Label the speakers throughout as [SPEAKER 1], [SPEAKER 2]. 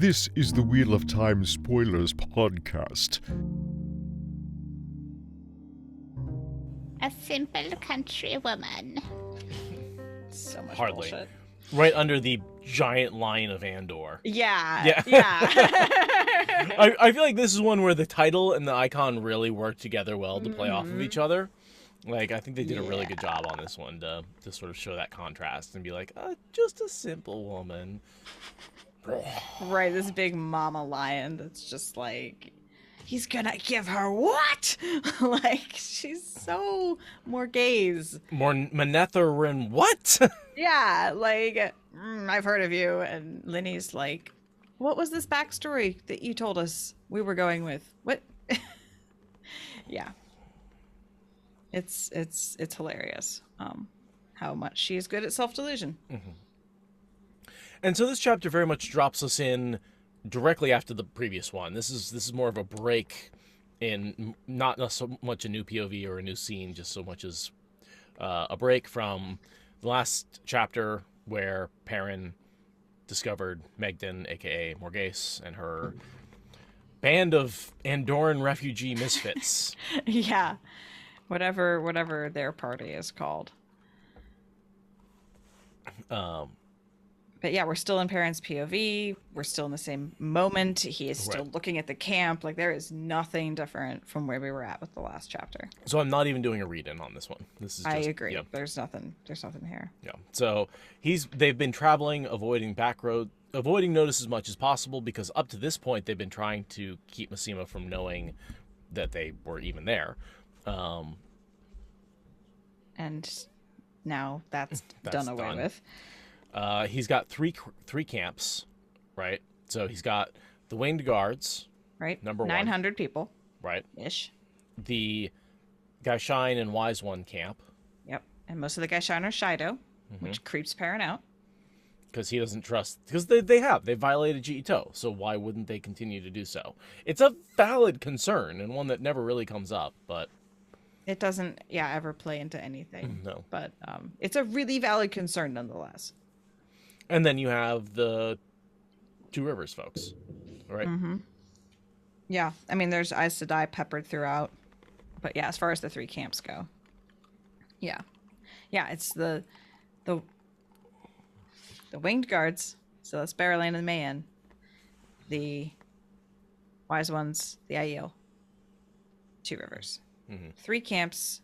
[SPEAKER 1] This is the Wheel of Time Spoilers podcast.
[SPEAKER 2] A simple country woman.
[SPEAKER 3] So much
[SPEAKER 4] Hardly.
[SPEAKER 3] bullshit.
[SPEAKER 4] Right under the giant line of Andor.
[SPEAKER 3] Yeah.
[SPEAKER 4] I feel like this is one where the title and the icon really work together well to play off of each other. Like, I think they did a really good job on this one to sort of show that contrast and be like, just a simple woman.
[SPEAKER 3] Right, this big mama lion that's just like, he's gonna give her what? Like, she's so more gaze.
[SPEAKER 4] More Manetherin what?
[SPEAKER 3] Yeah, like, I've heard of you. And Linny's like, what was this backstory that you told us we were going with? What? Yeah. It's hilarious how much she is good at self-delusion.
[SPEAKER 4] Mm-hmm. And so this chapter very much drops us in directly after the previous one. This is more of a break in not so much a new POV or a new scene, just so much as a break from the last chapter where Perrin discovered Megden, aka Morghese, and her band of Andoran refugee misfits.
[SPEAKER 3] Yeah. Whatever their party is called. But yeah, we're still in Perrin's POV. We're still in the same moment. He is still looking at the camp. Like, there is nothing different from where we were at with the last chapter.
[SPEAKER 4] So I'm not even doing a read-in on this one. This is just,
[SPEAKER 3] I agree.
[SPEAKER 4] Yeah.
[SPEAKER 3] There's nothing here.
[SPEAKER 4] Yeah. So they've been traveling, avoiding notice as much as possible, because up to this point they've been trying to keep Massima from knowing that they were even there.
[SPEAKER 3] And now that's done away with.
[SPEAKER 4] He's got three camps, right? So he's got the Winged Guards,
[SPEAKER 3] right?
[SPEAKER 4] Number 1.
[SPEAKER 3] 900 people.
[SPEAKER 4] Right.
[SPEAKER 3] Ish.
[SPEAKER 4] The Gaishine and Wise One camp.
[SPEAKER 3] Yep. And most of the Gaishine are Shido, which creeps Perrin out.
[SPEAKER 4] Because he doesn't trust... Because they violated Ch8, so why wouldn't they continue to do so? It's a valid concern, and one that never really comes up, but...
[SPEAKER 3] It doesn't, ever play into anything.
[SPEAKER 4] No.
[SPEAKER 3] But it's a really valid concern nonetheless.
[SPEAKER 4] And then you have the Two Rivers folks, right?
[SPEAKER 3] Mm-hmm. Yeah, I mean, there's Aes Sedai peppered throughout. But yeah, as far as the 3 camps go. Yeah. Yeah, it's the Winged Guards. So that's Barrowland and Mayan. The Wise Ones, the Aiel. Two Rivers. 3 camps,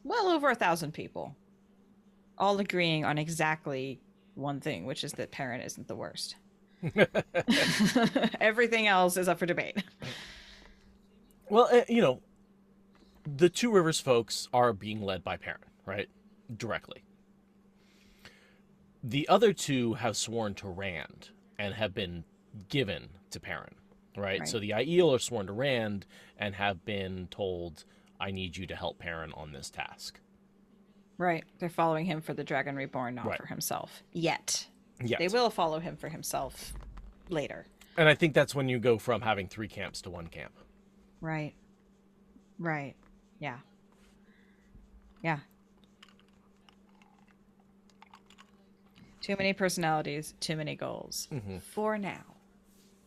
[SPEAKER 3] well over 1,000 people, all agreeing on exactly one thing, which is that Perrin isn't the worst. Everything else is up for debate.
[SPEAKER 4] Well, the Two Rivers folks are being led by Perrin, right? Directly. The other 2 have sworn to Rand and have been given to Perrin, right? So the Aiel are sworn to Rand and have been told, I need you to help Perrin on this task.
[SPEAKER 3] Right. They're following him for the Dragon Reborn, not for himself. Yet. They will follow him for himself later.
[SPEAKER 4] And I think that's when you go from having 3 camps to 1 camp.
[SPEAKER 3] Right. Right. Yeah. Yeah. Too many personalities, too many goals. For now.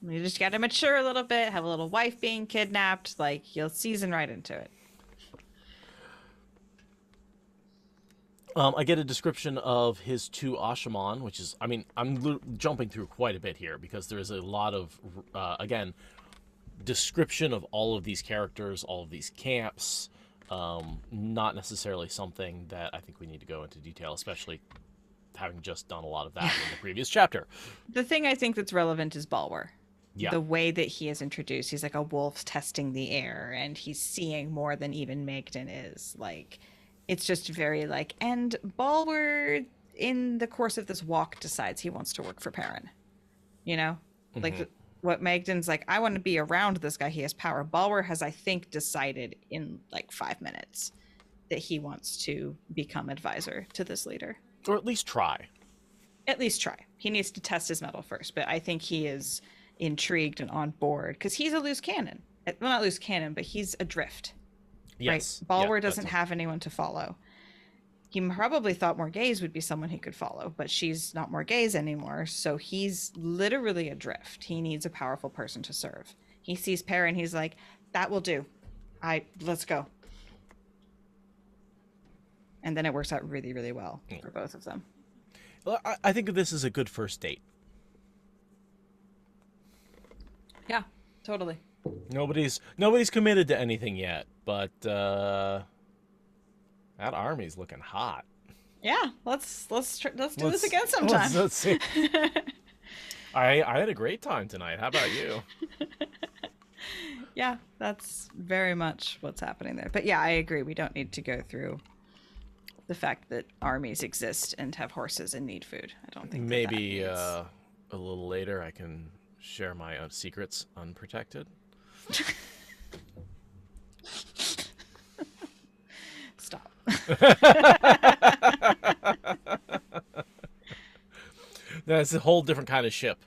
[SPEAKER 3] You just got to mature a little bit, have a little wife being kidnapped. Like, you'll season right into it.
[SPEAKER 4] I get a description of his 2 Ashaman, which is, I mean, I'm jumping through quite a bit here because there is a lot of, again, description of all of these characters, all of these camps. Not necessarily something that I think we need to go into detail, especially having just done a lot of that in the previous chapter.
[SPEAKER 3] The thing I think that's relevant is Balwer.
[SPEAKER 4] Yeah.
[SPEAKER 3] The way that he is introduced, he's like a wolf testing the air, and he's seeing more than even Megden is. Like, it's just very like, and Balwer, in the course of this walk, decides he wants to work for Perrin. You know? Like, what Megden's like, I want to be around this guy, he has power. Balwer has, I think, decided in like 5 minutes that he wants to become advisor to this leader.
[SPEAKER 4] Or at least try.
[SPEAKER 3] At least try. He needs to test his mettle first, but I think he is intrigued and on board because he's a loose cannon. Well, not loose cannon, but he's adrift.
[SPEAKER 4] Yes.
[SPEAKER 3] Right? Balwer doesn't have anyone to follow. he probably thought Morghese would be someone he could follow, but she's not Morghese anymore, so he's literally adrift. He needs a powerful person to serve. He sees Perrin, he's like, that will do. Let's go. And then it works out really, really well for both of them.
[SPEAKER 4] Well, I think of this as a good first date.
[SPEAKER 3] Yeah, totally.
[SPEAKER 4] Nobody's committed to anything yet, but that army's looking hot.
[SPEAKER 3] Yeah, let's do this again sometime.
[SPEAKER 4] Let's see. I had a great time tonight. How about you?
[SPEAKER 3] Yeah, that's very much what's happening there. But yeah, I agree. We don't need to go through the fact that armies exist and have horses and need food. I don't think
[SPEAKER 4] maybe a little later I can share my secrets unprotected.
[SPEAKER 3] Stop.
[SPEAKER 4] That's a whole different kind of ship.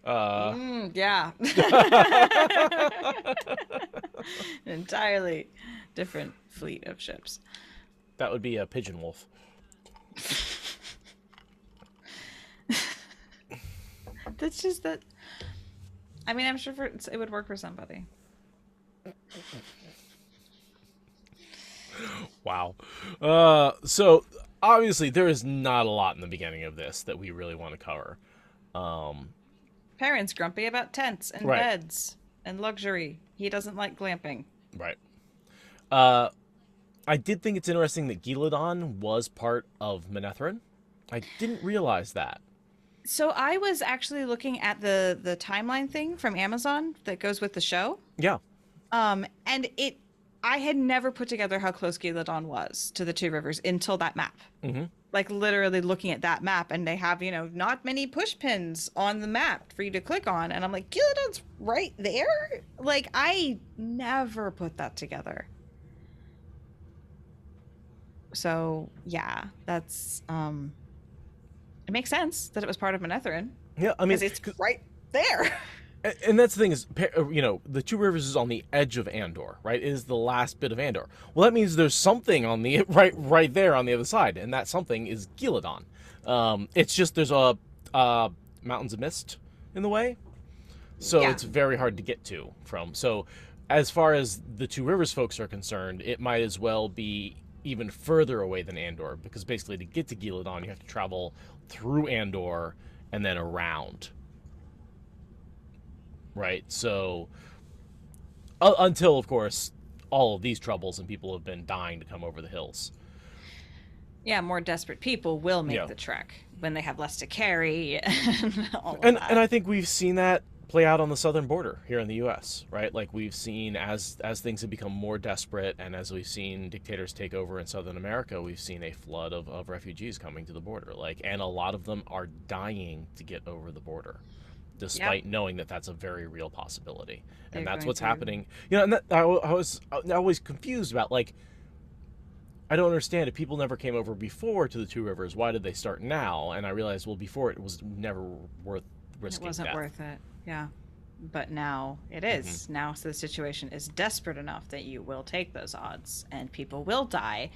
[SPEAKER 3] Yeah. Entirely different fleet of ships.
[SPEAKER 4] That would be a pigeon wolf.
[SPEAKER 3] That's just that. I mean, I'm sure it would work for somebody.
[SPEAKER 4] Wow. So obviously there is not a lot in the beginning of this that we really want to cover.
[SPEAKER 3] Perrin's grumpy about tents and beds and luxury. He doesn't like glamping.
[SPEAKER 4] Right. I did think it's interesting that Gillidan was part of Manetheren. I didn't realize that.
[SPEAKER 3] So I was actually looking at the timeline thing from Amazon that goes with the show.
[SPEAKER 4] Yeah.
[SPEAKER 3] And I had never put together how close Gillidan was to the Two Rivers until that map.
[SPEAKER 4] Mm-hmm.
[SPEAKER 3] Like literally looking at that map, and they have, not many push pins on the map for you to click on. And I'm like, Gillidan's right there? Like, I never put that together. So yeah, that's it makes sense that it was part of Manetheren.
[SPEAKER 4] Yeah, I mean,
[SPEAKER 3] it's right there.
[SPEAKER 4] And that's the thing is, the Two Rivers is on the edge of Andor, right? It is the last bit of Andor. Well, that means there's something on the right there on the other side, and that something is Gillidan. It's just there's a mountains of mist in the way, so it's very hard to get to from. So, as far as the Two Rivers folks are concerned, it might as well be even further away than Andor, because basically to get to Gillidan, you have to travel through Andor and then around. Right, so until, of course, all of these troubles and people have been dying to come over the hills.
[SPEAKER 3] Yeah, more desperate people will make the trek when they have less to carry and all of that.
[SPEAKER 4] And I think we've seen that play out on the southern border here in the U.S., right? Like we've seen as things have become more desperate and as we've seen dictators take over in Southern America, we've seen a flood of refugees coming to the border. And a lot of them are dying to get over the border, despite knowing that that's a very real possibility. And that's what's happening. And that, I was always confused about, I don't understand, if people never came over before to the Two Rivers, why did they start now? And I realized, well, before it was never worth risking death.
[SPEAKER 3] It wasn't worth it, yeah. But now it is. Mm-hmm. Now so the situation is desperate enough that you will take those odds, and people will die,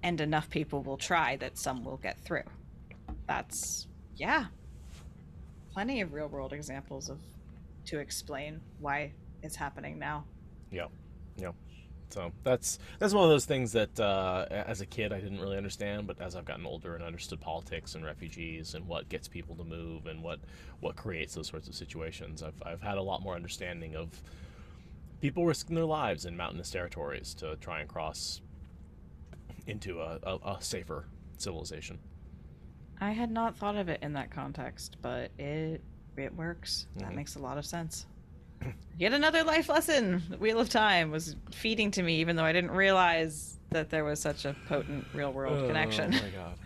[SPEAKER 3] and enough people will try that some will get through. That's, plenty of real-world examples to explain why it's happening now.
[SPEAKER 4] Yeah. So that's one of those things that as a kid I didn't really understand, but as I've gotten older and understood politics and refugees and what gets people to move and what creates those sorts of situations, I've had a lot more understanding of people risking their lives in mountainous territories to try and cross into a safer civilization. I
[SPEAKER 3] had not thought of it in that context, but it works. That makes a lot of sense. Yet another life lesson. The Wheel of Time was feeding to me, even though I didn't realize that there was such a potent real-world connection.
[SPEAKER 4] Oh my god!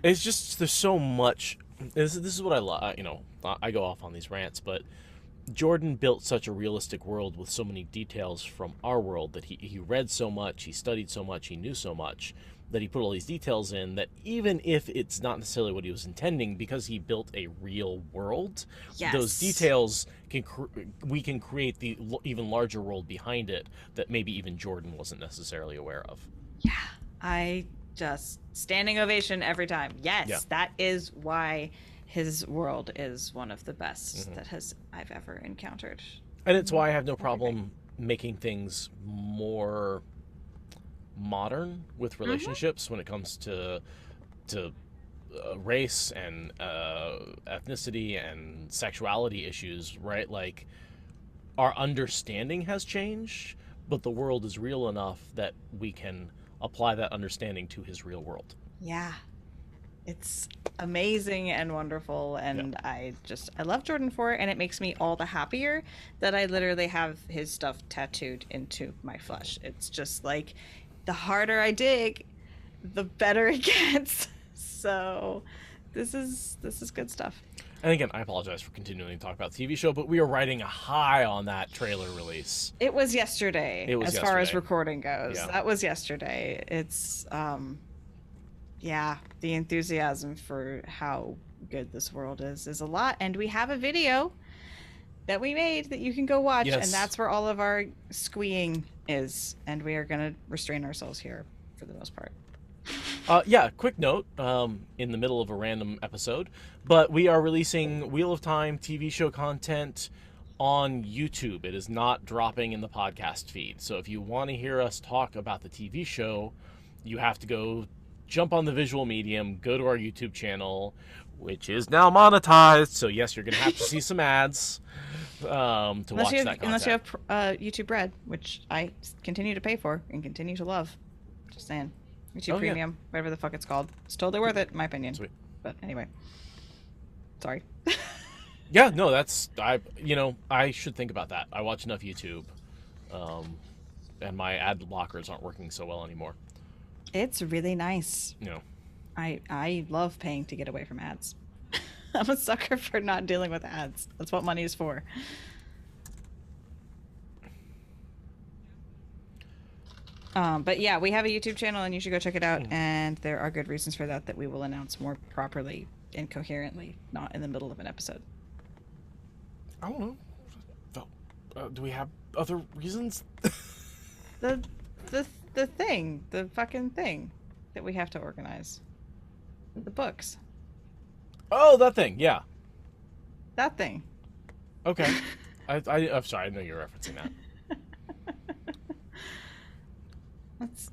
[SPEAKER 4] It's just there's so much. This is what I love. I go off on these rants, but Jordan built such a realistic world with so many details from our world that he read so much, he studied so much, he knew so much, that he put all these details in that even if it's not necessarily what he was intending, because he built a real world, those details we can create the even larger world behind it that maybe even Jordan wasn't necessarily aware of.
[SPEAKER 3] Yeah, I just standing ovation every time. Yes,
[SPEAKER 4] Yeah.
[SPEAKER 3] that is why his world is one of the best I've ever encountered.
[SPEAKER 4] And it's why I have no problem making things more modern with relationships when it comes to race and ethnicity and sexuality issues, right? Like, our understanding has changed, but the world is real enough that we can apply that understanding to his real world.
[SPEAKER 3] Yeah. It's amazing and wonderful, and I love Jordan for it, and it makes me all the happier that I literally have his stuff tattooed into my flesh. It's just like, the harder I dig, the better it gets. So this is good stuff.
[SPEAKER 4] And again, I apologize for continuing to talk about the TV show, but we are riding a high on that trailer release.
[SPEAKER 3] It was yesterday. As far as recording goes.
[SPEAKER 4] Yeah.
[SPEAKER 3] That was yesterday. It's yeah, the enthusiasm for how good this world is a lot. And we have a video that we made that you can go watch.
[SPEAKER 4] Yes.
[SPEAKER 3] And that's where all of our squeeing is. And we are going to restrain ourselves here for the most part.
[SPEAKER 4] Yeah, quick note, in the middle of a random episode, but we are releasing Wheel of Time TV show content on YouTube. It is not dropping in the podcast feed. So if you want to hear us talk about the TV show, you have to go jump on the visual medium, go to our YouTube channel, which is now monetized. So yes, you're going to have to see some ads to watch that content.
[SPEAKER 3] Unless you have YouTube Red, which I continue to pay for and continue to love. Just saying. YouTube Premium, whatever the fuck it's called. It's totally worth it, in my opinion.
[SPEAKER 4] Sweet.
[SPEAKER 3] But anyway. Sorry.
[SPEAKER 4] Yeah, no, I should think about that. I watch enough YouTube, and my ad blockers aren't working so well anymore.
[SPEAKER 3] It's really nice.
[SPEAKER 4] You know.
[SPEAKER 3] I love paying to get away from ads. I'm a sucker for not dealing with ads. That's what money is for. But yeah, we have a YouTube channel and you should go check it out. And there are good reasons for that we will announce more properly and coherently, not in the middle of an episode.
[SPEAKER 4] I don't know. Do we have other reasons?
[SPEAKER 3] the fucking thing that we have to organize. The books.
[SPEAKER 4] Oh, that thing, yeah.
[SPEAKER 3] That thing.
[SPEAKER 4] Okay. I'm sorry, I know you're referencing that.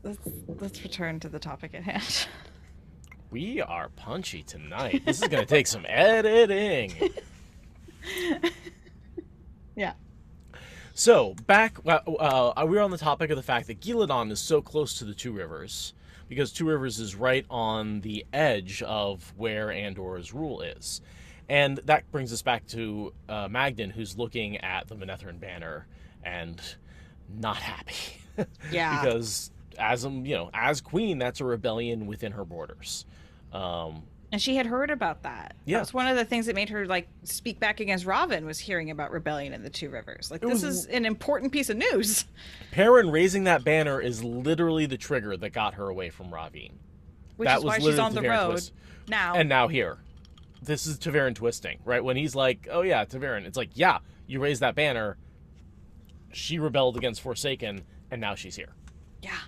[SPEAKER 3] Let's return to the topic at hand.
[SPEAKER 4] We are punchy tonight. This is going to take some editing.
[SPEAKER 3] Yeah.
[SPEAKER 4] So, we were on the topic of the fact that Gillidan is so close to the Two Rivers, because Two Rivers is right on the edge of where Andor's rule is. And that brings us back to Magdan, who's looking at the Manetheren banner and not happy.
[SPEAKER 3] Yeah.
[SPEAKER 4] Because as queen, that's a rebellion within her borders.
[SPEAKER 3] And she had heard about that.
[SPEAKER 4] Yeah.
[SPEAKER 3] That's one of the things that made her speak back against Robin, was hearing about rebellion in the Two Rivers. This is an important piece of news.
[SPEAKER 4] Perrin raising that banner is literally the trigger that got her away from Ravine.
[SPEAKER 3] Which is why she's on the road now.
[SPEAKER 4] And now here. This is Ta'Veren twisting, right? When he's like, oh yeah, Ta'Veren. It's like, yeah, you raised that banner. She rebelled against Forsaken, and now she's here.
[SPEAKER 3] Yeah.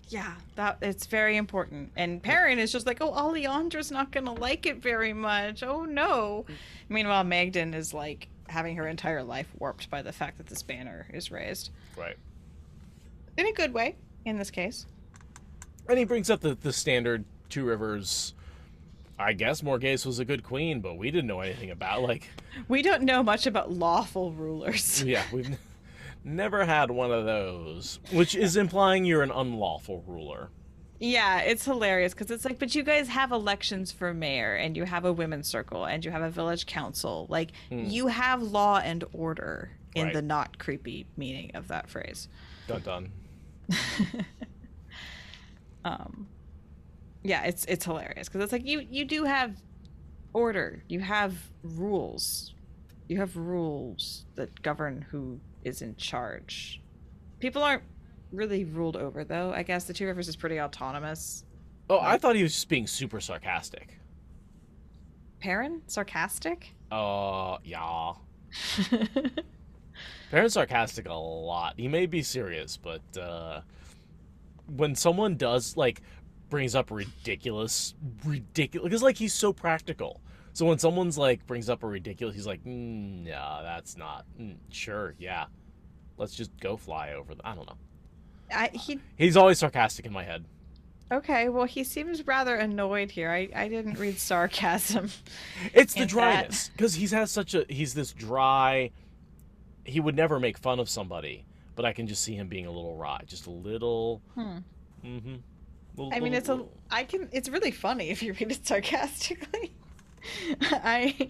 [SPEAKER 3] Yeah, it's very important. And Perrin is just like, oh, Alejandro's not going to like it very much. Oh, no. Meanwhile, Magdan is having her entire life warped by the fact that this banner is raised.
[SPEAKER 4] Right.
[SPEAKER 3] In a good way, in this case.
[SPEAKER 4] And he brings up the standard Two Rivers. I guess Morghese was a good queen, but we didn't know anything about,
[SPEAKER 3] We don't know much about lawful rulers.
[SPEAKER 4] Yeah, we've never had one of those, which is implying you're an unlawful ruler.
[SPEAKER 3] Yeah, it's hilarious because it's but you guys have elections for mayor, and you have a women's circle, and you have a village council. You have law and order in the not creepy meaning of that phrase.
[SPEAKER 4] Dun dun.
[SPEAKER 3] Yeah, it's hilarious because it's you do have order, you have rules, that govern who is in charge. People aren't really ruled over, though. I guess the Two Rivers is pretty autonomous.
[SPEAKER 4] Oh, I thought he was just being super sarcastic.
[SPEAKER 3] Perrin? Sarcastic?
[SPEAKER 4] Yeah. Perrin's sarcastic a lot. He may be serious, but when someone does, brings up ridiculous, because like he's so practical. So when someone's like brings up a ridiculous, he's like, no, that's not. Sure, yeah, let's just go fly over. I don't know. He's always sarcastic in my head.
[SPEAKER 3] Okay, well, he seems rather annoyed here. I didn't read sarcasm.
[SPEAKER 4] It's the dryness, because he's this dry. He would never make fun of somebody, but I can just see him being a little wry, just a little. Mm-hmm.
[SPEAKER 3] It's really funny if you read it sarcastically. I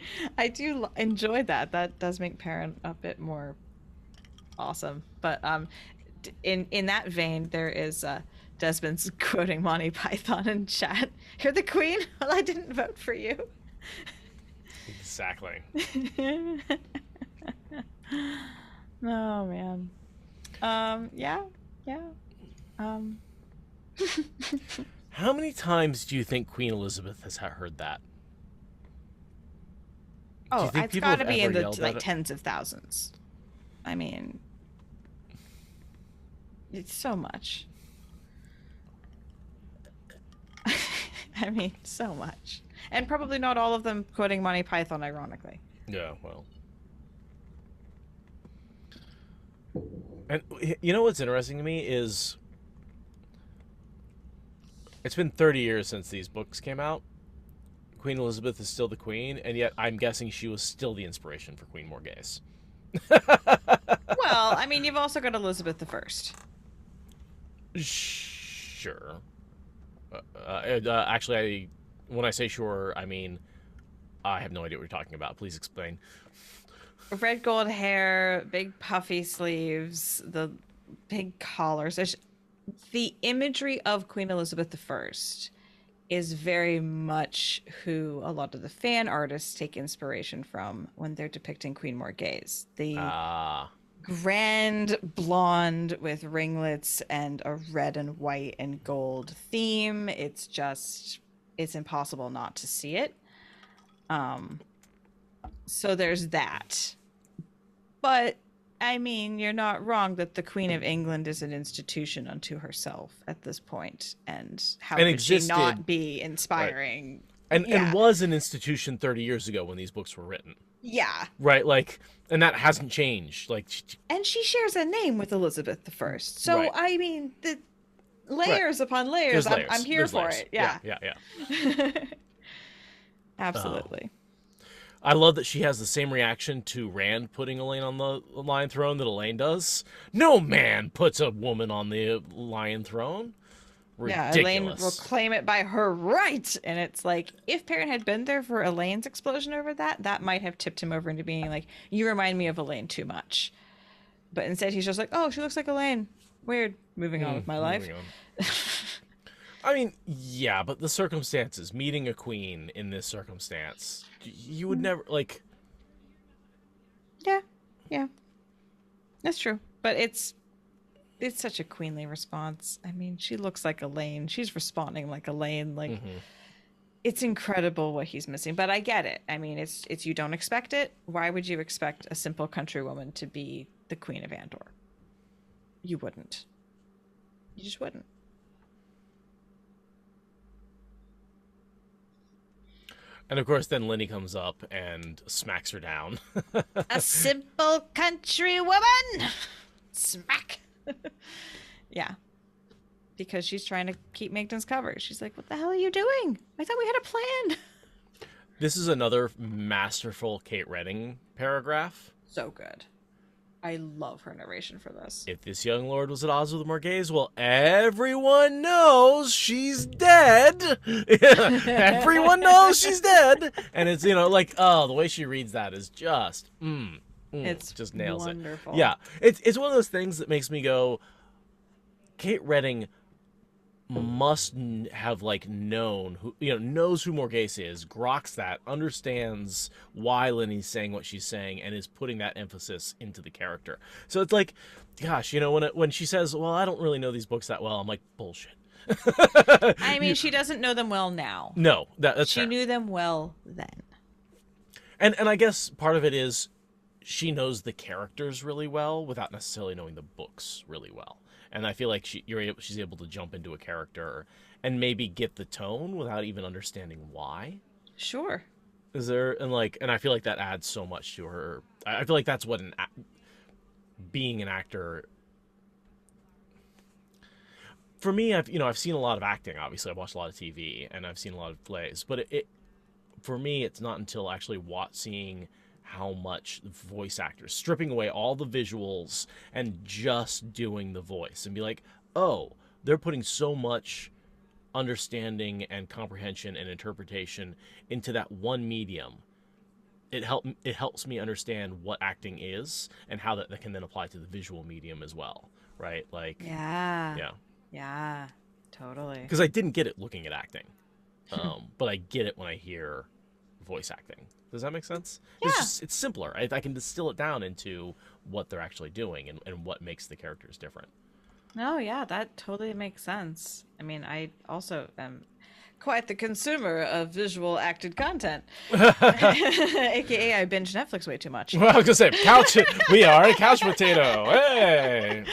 [SPEAKER 3] do enjoy that. That does make Perrin a bit more awesome. But in that vein, there is Desmond's quoting Monty Python in chat. You're the queen? Well, I didn't vote for you.
[SPEAKER 4] Exactly.
[SPEAKER 3] Oh man. Yeah.
[SPEAKER 4] How many times do you think Queen Elizabeth has heard that?
[SPEAKER 3] Oh, it's got to be in the like tens of thousands. I mean, it's so much. I mean, so much. And probably not all of them quoting Monty Python, ironically.
[SPEAKER 4] Yeah, well. And you know what's interesting to me is it's been 30 years since these books came out. Queen Elizabeth is still the queen, and yet I'm guessing she was still the inspiration for Queen Morghese.
[SPEAKER 3] Well, I mean, you've also got Elizabeth I.
[SPEAKER 4] Sure. Actually, when I say sure, I mean I have no idea what you're talking about. Please explain.
[SPEAKER 3] Red gold hair, big puffy sleeves, the big collars. The imagery of Queen Elizabeth I is very much who a lot of the fan artists take inspiration from when they're depicting Queen Morghese. The grand blonde with ringlets and a red and white and gold theme. It's impossible not to see it. So there's that. But I mean, you're not wrong that the Queen of England is an institution unto herself at this point, and how could she not be inspiring?
[SPEAKER 4] Right. And was an institution 30 years ago when these books were written.
[SPEAKER 3] Yeah.
[SPEAKER 4] Right, like, and that hasn't changed. Like,
[SPEAKER 3] and she shares a name with Elizabeth I. So
[SPEAKER 4] right.
[SPEAKER 3] I mean, the layers upon layers. I'm here for it. Yeah. Absolutely.
[SPEAKER 4] I love that she has the same reaction to Rand putting Elaine on the Lion Throne that Elaine does. No man puts a woman on the Lion Throne. Ridiculous.
[SPEAKER 3] Yeah, Elaine will claim it by her right. And it's like, if Perrin had been there for Elaine's explosion over that might have tipped him over into being like, you remind me of Elaine too much. But instead he's just like, oh, she looks like Elaine. Weird. Moving on with my life.
[SPEAKER 4] I mean, yeah, but the circumstances, meeting a queen in this circumstance, you would never, like...
[SPEAKER 3] Yeah. That's true. But it's such a queenly response. I mean, she looks like Elaine. She's responding like Elaine. Like, It's incredible what he's missing. But I get it. I mean, it's you don't expect it. Why would you expect a simple countrywoman to be the Queen of Andor? You wouldn't. You just wouldn't.
[SPEAKER 4] And of course, then Lenny comes up and smacks her down.
[SPEAKER 3] A simple country woman! Smack! Yeah. Because she's trying to keep Migdon's cover. She's like, what the hell are you doing? I thought we had a plan.
[SPEAKER 4] This is another masterful Kate Redding paragraph.
[SPEAKER 3] So good. I love her narration for this.
[SPEAKER 4] If this young lord was at odds with the Morghese, well, everyone knows she's dead. Everyone knows she's dead. And it's, like, oh, the way she reads that is just,
[SPEAKER 3] it's
[SPEAKER 4] just nails
[SPEAKER 3] wonderful.
[SPEAKER 4] it. Yeah. It's one of those things that makes me go, Kate Redding must have known who knows who Morghese is, groks that, understands why Lenny's saying what she's saying, and is putting that emphasis into the character. So it's like, gosh, when she says, well, I don't really know these books that well, I'm like, bullshit.
[SPEAKER 3] I mean, she doesn't know them well now.
[SPEAKER 4] No, that's
[SPEAKER 3] she
[SPEAKER 4] fair.
[SPEAKER 3] knew them well then.
[SPEAKER 4] And I guess part of it is she knows the characters really well without necessarily knowing the books really well. and I feel like she's able to jump into a character and maybe get the tone without even understanding why.
[SPEAKER 3] Sure.
[SPEAKER 4] Is there and I feel like that adds so much to her. I feel like that's what being an actor. For me, I've seen a lot of acting. Obviously, I've watched a lot of TV and I've seen a lot of plays. But for me, it's not until actually seeing how much voice actors stripping away all the visuals and just doing the voice and be like, oh, they're putting so much understanding and comprehension and interpretation into that one medium. It helps me understand what acting is and how that can then apply to the visual medium as well, right? Like,
[SPEAKER 3] yeah, totally.
[SPEAKER 4] Because I didn't get it looking at acting, but I get it when I hear voice acting. Does that make sense?
[SPEAKER 3] Yeah.
[SPEAKER 4] It's simpler. I can distill it down into what they're actually doing and what makes the characters different.
[SPEAKER 3] No, yeah, that totally makes sense. I mean, I also am quite the consumer of visual acted content. AKA I binge Netflix way too much.
[SPEAKER 4] Well, I was going to say, we are a couch potato. Hey!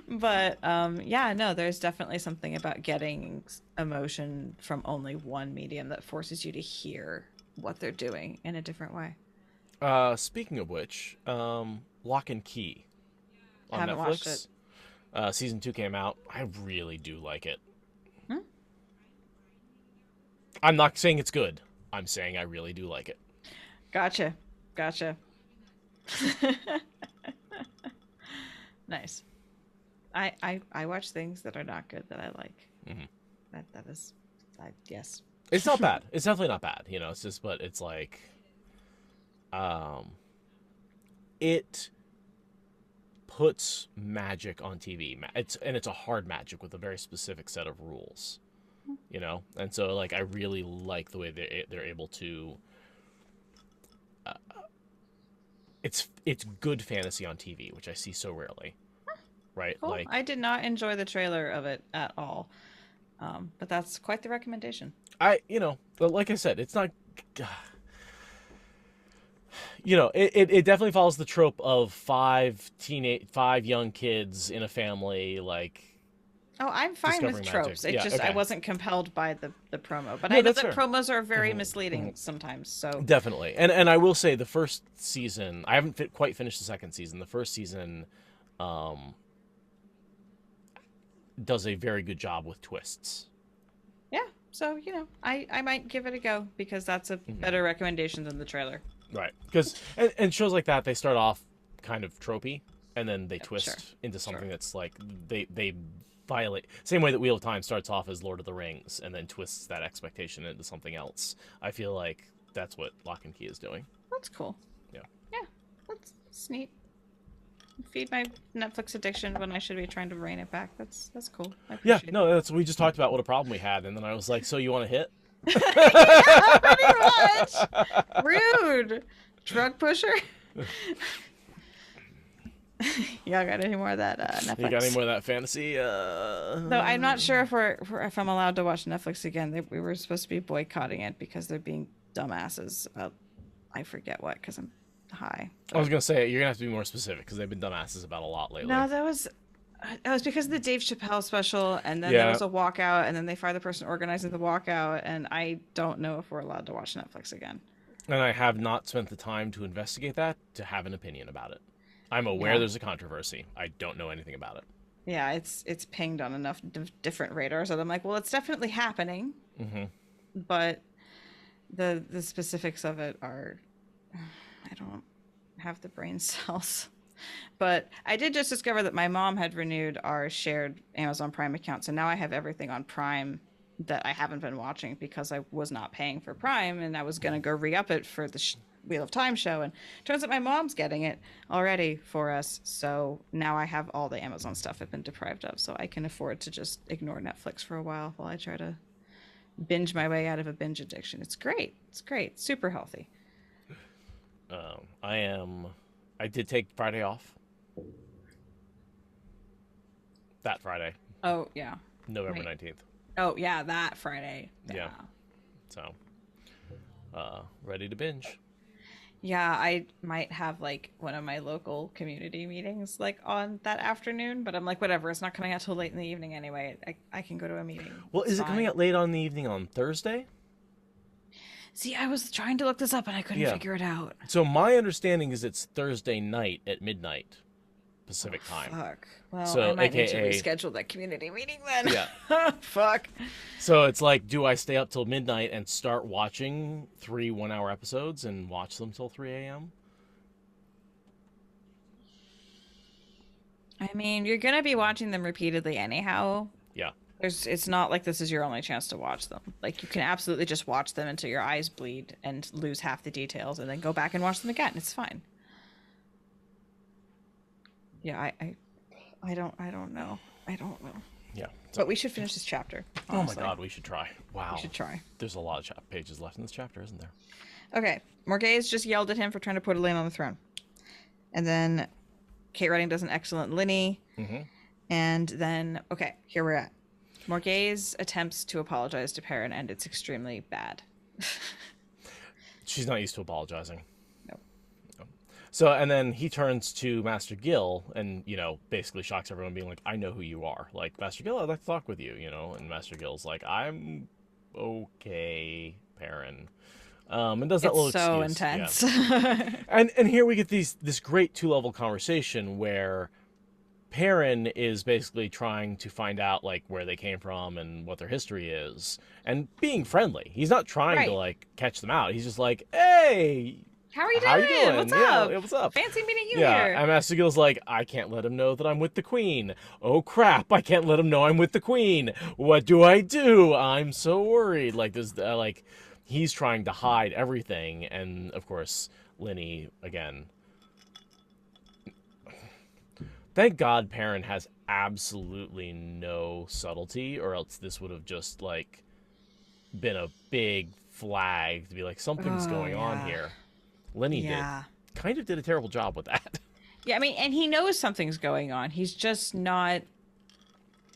[SPEAKER 3] But yeah, no, there's definitely something about getting emotion from only one medium that forces you to hear what they're doing in a different way.
[SPEAKER 4] Speaking of which, Lock and Key on
[SPEAKER 3] Haven't
[SPEAKER 4] Netflix.
[SPEAKER 3] watched it.
[SPEAKER 4] Season 2 came out. I really do like it.
[SPEAKER 3] Hmm?
[SPEAKER 4] I'm not saying it's good. I'm saying I really do like it.
[SPEAKER 3] Gotcha. Nice. I watch things that are not good that I like.
[SPEAKER 4] Mm-hmm.
[SPEAKER 3] That is, yes.
[SPEAKER 4] It's not bad. It's definitely not bad. It's just, but it's like, it puts magic on TV. It's a hard magic with a very specific set of rules, and so like I really like the way they're able to. It's good fantasy on TV, which I see so rarely, right?
[SPEAKER 3] Cool.
[SPEAKER 4] Like
[SPEAKER 3] I did not enjoy the trailer of it at all, but that's quite the recommendation.
[SPEAKER 4] But like I said, it's not. It definitely follows the trope of five young kids in a family, like.
[SPEAKER 3] Oh, I'm fine with
[SPEAKER 4] discovering
[SPEAKER 3] tropes.
[SPEAKER 4] magic.
[SPEAKER 3] It
[SPEAKER 4] Yeah, okay.
[SPEAKER 3] I wasn't compelled by the promo, but
[SPEAKER 4] No,
[SPEAKER 3] I know
[SPEAKER 4] that's
[SPEAKER 3] that
[SPEAKER 4] fair.
[SPEAKER 3] promos are very misleading sometimes. So
[SPEAKER 4] Definitely, and I will say the first season, I haven't quite finished the second season. The first season, does a very good job with twists.
[SPEAKER 3] yeah, so I might give it a go because that's a better recommendation than the trailer.
[SPEAKER 4] Right, because and shows like that, they start off kind of tropey, and then they twist into something that's like they violate, same way that Wheel of Time starts off as Lord of the Rings and then twists that expectation into something else. I feel like that's what Lock and Key is doing.
[SPEAKER 3] That's cool.
[SPEAKER 4] Yeah,
[SPEAKER 3] that's neat. Feed my Netflix addiction when I should be trying to rein it back. That's cool. I appreciate it.
[SPEAKER 4] We just talked about what a problem we had, and then I was like, so you want to hit?
[SPEAKER 3] Yeah, pretty much. Rude. Drug pusher. Y'all got any more of that Netflix?
[SPEAKER 4] You got any more of that fantasy?
[SPEAKER 3] Though I'm not sure if I'm allowed to watch Netflix again. We were supposed to be boycotting it because they're being dumbasses about I forget what because I'm high.
[SPEAKER 4] I was gonna say you're gonna have to be more specific because they've been dumbasses about a lot lately.
[SPEAKER 3] No, it was because of the Dave Chappelle special, and then there was a walkout, and then they fired the person organizing the walkout, and I don't know if we're allowed to watch Netflix again.
[SPEAKER 4] And I have not spent the time to investigate that to have an opinion about it. I'm aware there's a controversy. I don't know anything about it.
[SPEAKER 3] Yeah, it's pinged on enough different radars that I'm like, well, it's definitely happening.
[SPEAKER 4] Mm-hmm.
[SPEAKER 3] But the specifics of it are, I don't have the brain cells. But I did just discover that my mom had renewed our shared Amazon Prime account, so now I have everything on Prime that I haven't been watching because I was not paying for Prime, and I was going to go re-up it for the Wheel of Time show, and turns out my mom's getting it already for us, so now I have all the Amazon stuff I've been deprived of, so I can afford to just ignore Netflix for a while I try to binge my way out of a binge addiction. It's great. Super healthy.
[SPEAKER 4] I did take Friday off. That Friday.
[SPEAKER 3] Oh, yeah.
[SPEAKER 4] November 19th.
[SPEAKER 3] Oh, yeah, that Friday.
[SPEAKER 4] Yeah. So, ready to binge.
[SPEAKER 3] Yeah, I might have like one of my local community meetings like on that afternoon, but I'm like, whatever, it's not coming out till late in the evening anyway. I can go to a meeting.
[SPEAKER 4] Well,
[SPEAKER 3] It's
[SPEAKER 4] is it coming
[SPEAKER 3] fine.
[SPEAKER 4] out late on in the evening on Thursday?
[SPEAKER 3] See, I was trying to look this up and I couldn't
[SPEAKER 4] Yeah.
[SPEAKER 3] figure it out.
[SPEAKER 4] So my understanding is it's Thursday night at midnight Pacific time.
[SPEAKER 3] Fuck. Well,
[SPEAKER 4] So,
[SPEAKER 3] I might need to
[SPEAKER 4] AKA
[SPEAKER 3] reschedule that community meeting then.
[SPEAKER 4] Yeah.
[SPEAKER 3] Fuck.
[SPEAKER 4] So it's like, do I stay up till midnight and start watching 3 1-hour episodes and watch them till 3 a.m.?
[SPEAKER 3] I mean, you're gonna be watching them repeatedly anyhow.
[SPEAKER 4] Yeah.
[SPEAKER 3] It's not like this is your only chance to watch them. Like, you can absolutely just watch them until your eyes bleed and lose half the details and then go back and watch them again. It's fine. Yeah, I don't know. I don't know.
[SPEAKER 4] Yeah.
[SPEAKER 3] But we should finish this chapter.
[SPEAKER 4] Oh my
[SPEAKER 3] honestly.
[SPEAKER 4] god, we should try. Wow.
[SPEAKER 3] We should try.
[SPEAKER 4] There's a lot of pages left in this chapter, isn't there?
[SPEAKER 3] Okay. Morghese just yelled at him for trying to put Elaine on the throne. And then Kate Redding does an excellent Linny.
[SPEAKER 4] Mm-hmm.
[SPEAKER 3] And then, okay, here we're at. Morghese attempts to apologize to Perrin, and it's extremely bad.
[SPEAKER 4] She's not used to apologizing.
[SPEAKER 3] Nope.
[SPEAKER 4] So, and then he turns to Master Gill and, basically shocks everyone, being like, I know who you are. Like, Master Gill, I'd like to talk with you, And Master Gill's like, I'm okay, Perrin. And does that
[SPEAKER 3] It's
[SPEAKER 4] little
[SPEAKER 3] so
[SPEAKER 4] excuse.
[SPEAKER 3] intense.
[SPEAKER 4] Yeah. And here we get this great 2-level conversation where Perrin is basically trying to find out, like, where they came from and what their history is, and being friendly. He's not trying to,
[SPEAKER 3] Right.
[SPEAKER 4] like, catch them out. He's just like, hey,
[SPEAKER 3] How are you doing?
[SPEAKER 4] how you doing?
[SPEAKER 3] What's
[SPEAKER 4] Yeah,
[SPEAKER 3] up?
[SPEAKER 4] yeah, what's up?
[SPEAKER 3] Fancy meeting you
[SPEAKER 4] Yeah,
[SPEAKER 3] here.
[SPEAKER 4] and Master Gill's like, I can't let him know that I'm with the Queen. Oh, crap, I can't let him know I'm with the Queen. What do I do? I'm so worried. Like, this, he's trying to hide everything, and, of course, Linny, again. Thank God Perrin has absolutely no subtlety, or else this would have just, like, been a big flag to be like, something's going on
[SPEAKER 3] yeah.
[SPEAKER 4] here. Linny kind of did a terrible job with that.
[SPEAKER 3] Yeah, I mean, and he knows something's going on. He's just not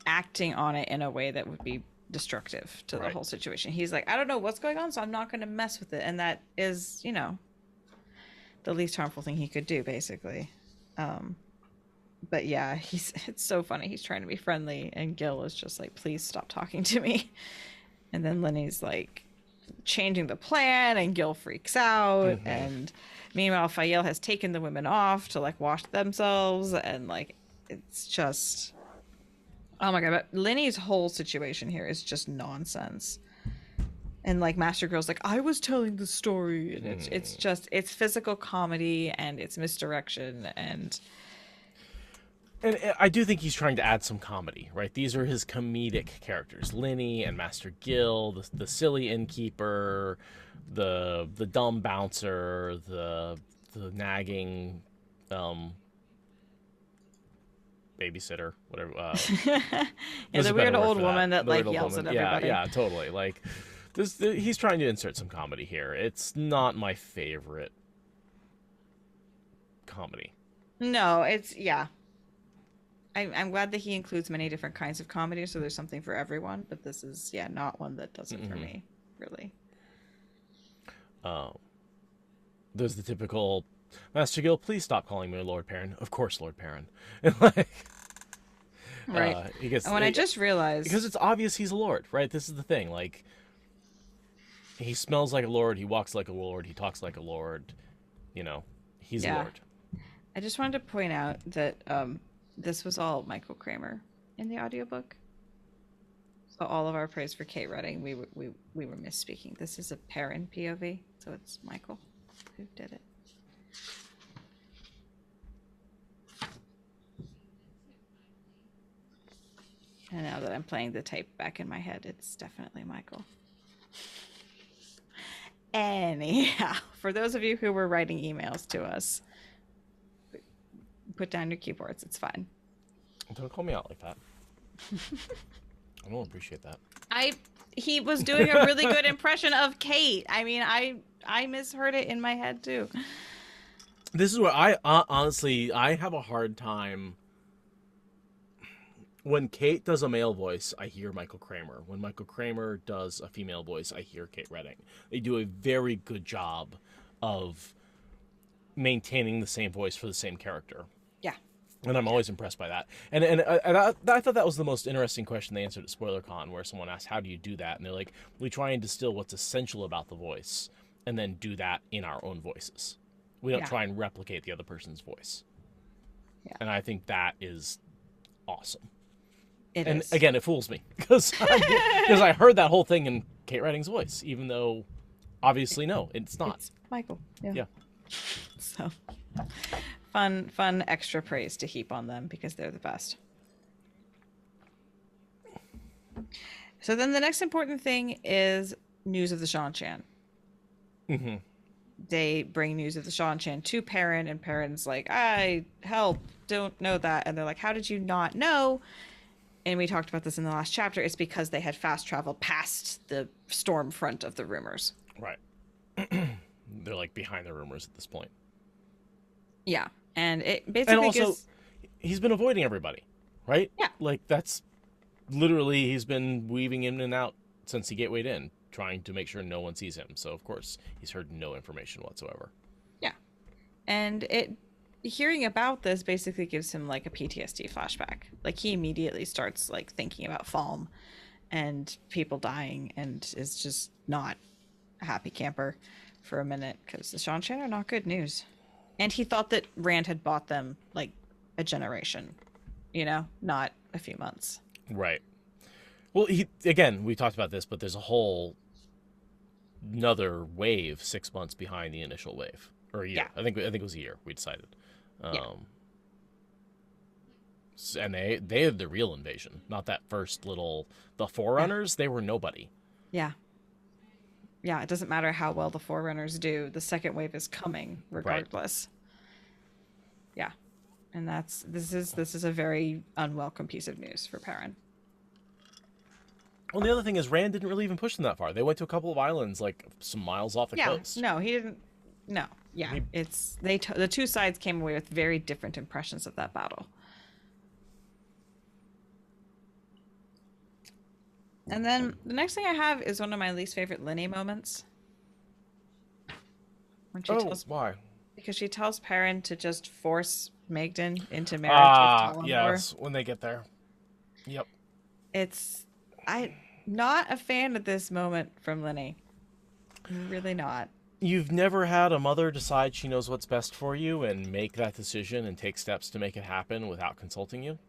[SPEAKER 3] acting on it in a way that would be destructive to the
[SPEAKER 4] Right.
[SPEAKER 3] whole situation. He's like, I don't know what's going on, so I'm not going to mess with it. And that is, the least harmful thing he could do, basically. But yeah, it's so funny. He's trying to be friendly, and Gil is just like, please stop talking to me. And then Lenny's like changing the plan, and Gil freaks out.
[SPEAKER 4] Mm-hmm.
[SPEAKER 3] And meanwhile, Fael has taken the women off to like wash themselves, and like it's just, oh my god. But Lenny's whole situation here is just nonsense. And like Master Girl's like, I was telling the story, and it's physical comedy and it's misdirection and.
[SPEAKER 4] And I do think he's trying to add some comedy, right? These are his comedic characters. Linny and Master Gill, the silly innkeeper, the dumb bouncer, the nagging babysitter, whatever.
[SPEAKER 3] Yeah,
[SPEAKER 4] there's
[SPEAKER 3] the
[SPEAKER 4] a better
[SPEAKER 3] weird
[SPEAKER 4] word
[SPEAKER 3] old
[SPEAKER 4] for
[SPEAKER 3] woman that
[SPEAKER 4] The
[SPEAKER 3] like
[SPEAKER 4] weird old
[SPEAKER 3] yells at
[SPEAKER 4] woman.
[SPEAKER 3] everybody.
[SPEAKER 4] Yeah, totally. Like, he's trying to insert some comedy here. It's not my favorite comedy.
[SPEAKER 3] No, it's yeah. I'm glad that he includes many different kinds of comedy, so there's something for everyone. But this is not one that does it for me, really.
[SPEAKER 4] There's the typical, Master Gill, please stop calling me Lord Perrin. Of course, Lord Perrin. And like,
[SPEAKER 3] Right.
[SPEAKER 4] He gets,
[SPEAKER 3] And when I just realized,
[SPEAKER 4] because it's obvious he's a lord, right? This is the thing. Like, he smells like a lord. He walks like a lord. He talks like a lord. He's a
[SPEAKER 3] Yeah.
[SPEAKER 4] lord.
[SPEAKER 3] I just wanted to point out that this was all Michael Kramer in the audiobook. So all of our praise for Kate Redding, we were misspeaking. This is a Perrin POV, so it's Michael who did it. And now that I'm playing the tape back in my head, it's definitely Michael. Anyhow, for those of you who were writing emails to us, put down your keyboards. It's fine.
[SPEAKER 4] Don't call me out like that. I don't appreciate that.
[SPEAKER 3] He was doing a really good impression of Kate. I mean, I misheard it in my head too.
[SPEAKER 4] This is where I honestly have a hard time. When Kate does a male voice, I hear Michael Kramer. When Michael Kramer does a female voice, I hear Kate Redding. They do a very good job of maintaining the same voice for the same character.
[SPEAKER 3] Yeah.
[SPEAKER 4] And I'm always impressed by that. And I thought that was the most interesting question they answered at SpoilerCon, where someone asked, how do you do that? And they're like, we try and distill what's essential about the voice and then do that in our own voices. We don't try and replicate the other person's voice.
[SPEAKER 3] Yeah.
[SPEAKER 4] And I think that is awesome.
[SPEAKER 3] It
[SPEAKER 4] and
[SPEAKER 3] is.
[SPEAKER 4] again, it fools me because I heard that whole thing in Kate Redding's voice, even though obviously no, it's not.
[SPEAKER 3] It's Michael.
[SPEAKER 4] Yeah.
[SPEAKER 3] So fun extra praise to heap on them because they're the best. So then the next important thing is news of the Shan-Chan.
[SPEAKER 4] Mm-hmm.
[SPEAKER 3] They bring news of the Shan-Chan to Perrin, and Perrin's like, don't know that. And they're like, how did you not know? And we talked about this in the last chapter. It's because they had fast traveled past the storm front of the rumors.
[SPEAKER 4] Right. They're like behind the rumors at this point.
[SPEAKER 3] Yeah. And it basically
[SPEAKER 4] and also,
[SPEAKER 3] gives...
[SPEAKER 4] he's been avoiding everybody, right?
[SPEAKER 3] Yeah.
[SPEAKER 4] Like, that's literally, he's been weaving in and out since he gatewayed in, trying to make sure no one sees him. So, of course, he's heard no information whatsoever.
[SPEAKER 3] Yeah. And hearing about this basically gives him, like, a PTSD flashback. Like, he immediately starts, like, thinking about Falm and people dying and is just not a happy camper for a minute because the Shan-Chan are not good news. And he thought that Rand had bought them, like, a generation, not a few months.
[SPEAKER 4] Right. Well, we talked about this, but there's a whole another wave 6 months behind the initial wave, or a year.
[SPEAKER 3] Yeah.
[SPEAKER 4] I think it was a year. We decided. And they had the real invasion, not that first little the Forerunners. They were nobody.
[SPEAKER 3] Yeah. Yeah, it doesn't matter how well the Forerunners do. The second wave is coming regardless. Right. Yeah. And this is a very unwelcome piece of news for Perrin.
[SPEAKER 4] Well, the other thing is Rand didn't really even push them that far. They went to a couple of islands like some miles off the coast.
[SPEAKER 3] No, he didn't. No. Yeah. The two sides came away with very different impressions of that battle. And then the next thing I have is one of my least favorite Linny moments. When she
[SPEAKER 4] why?
[SPEAKER 3] Because she tells Perrin to just force Magdan into marriage with Talonor.
[SPEAKER 4] Yes, when they get there. Yep.
[SPEAKER 3] I'm not a fan of this moment from Linny. I'm really not.
[SPEAKER 4] You've never had a mother decide she knows what's best for you and make that decision and take steps to make it happen without consulting you?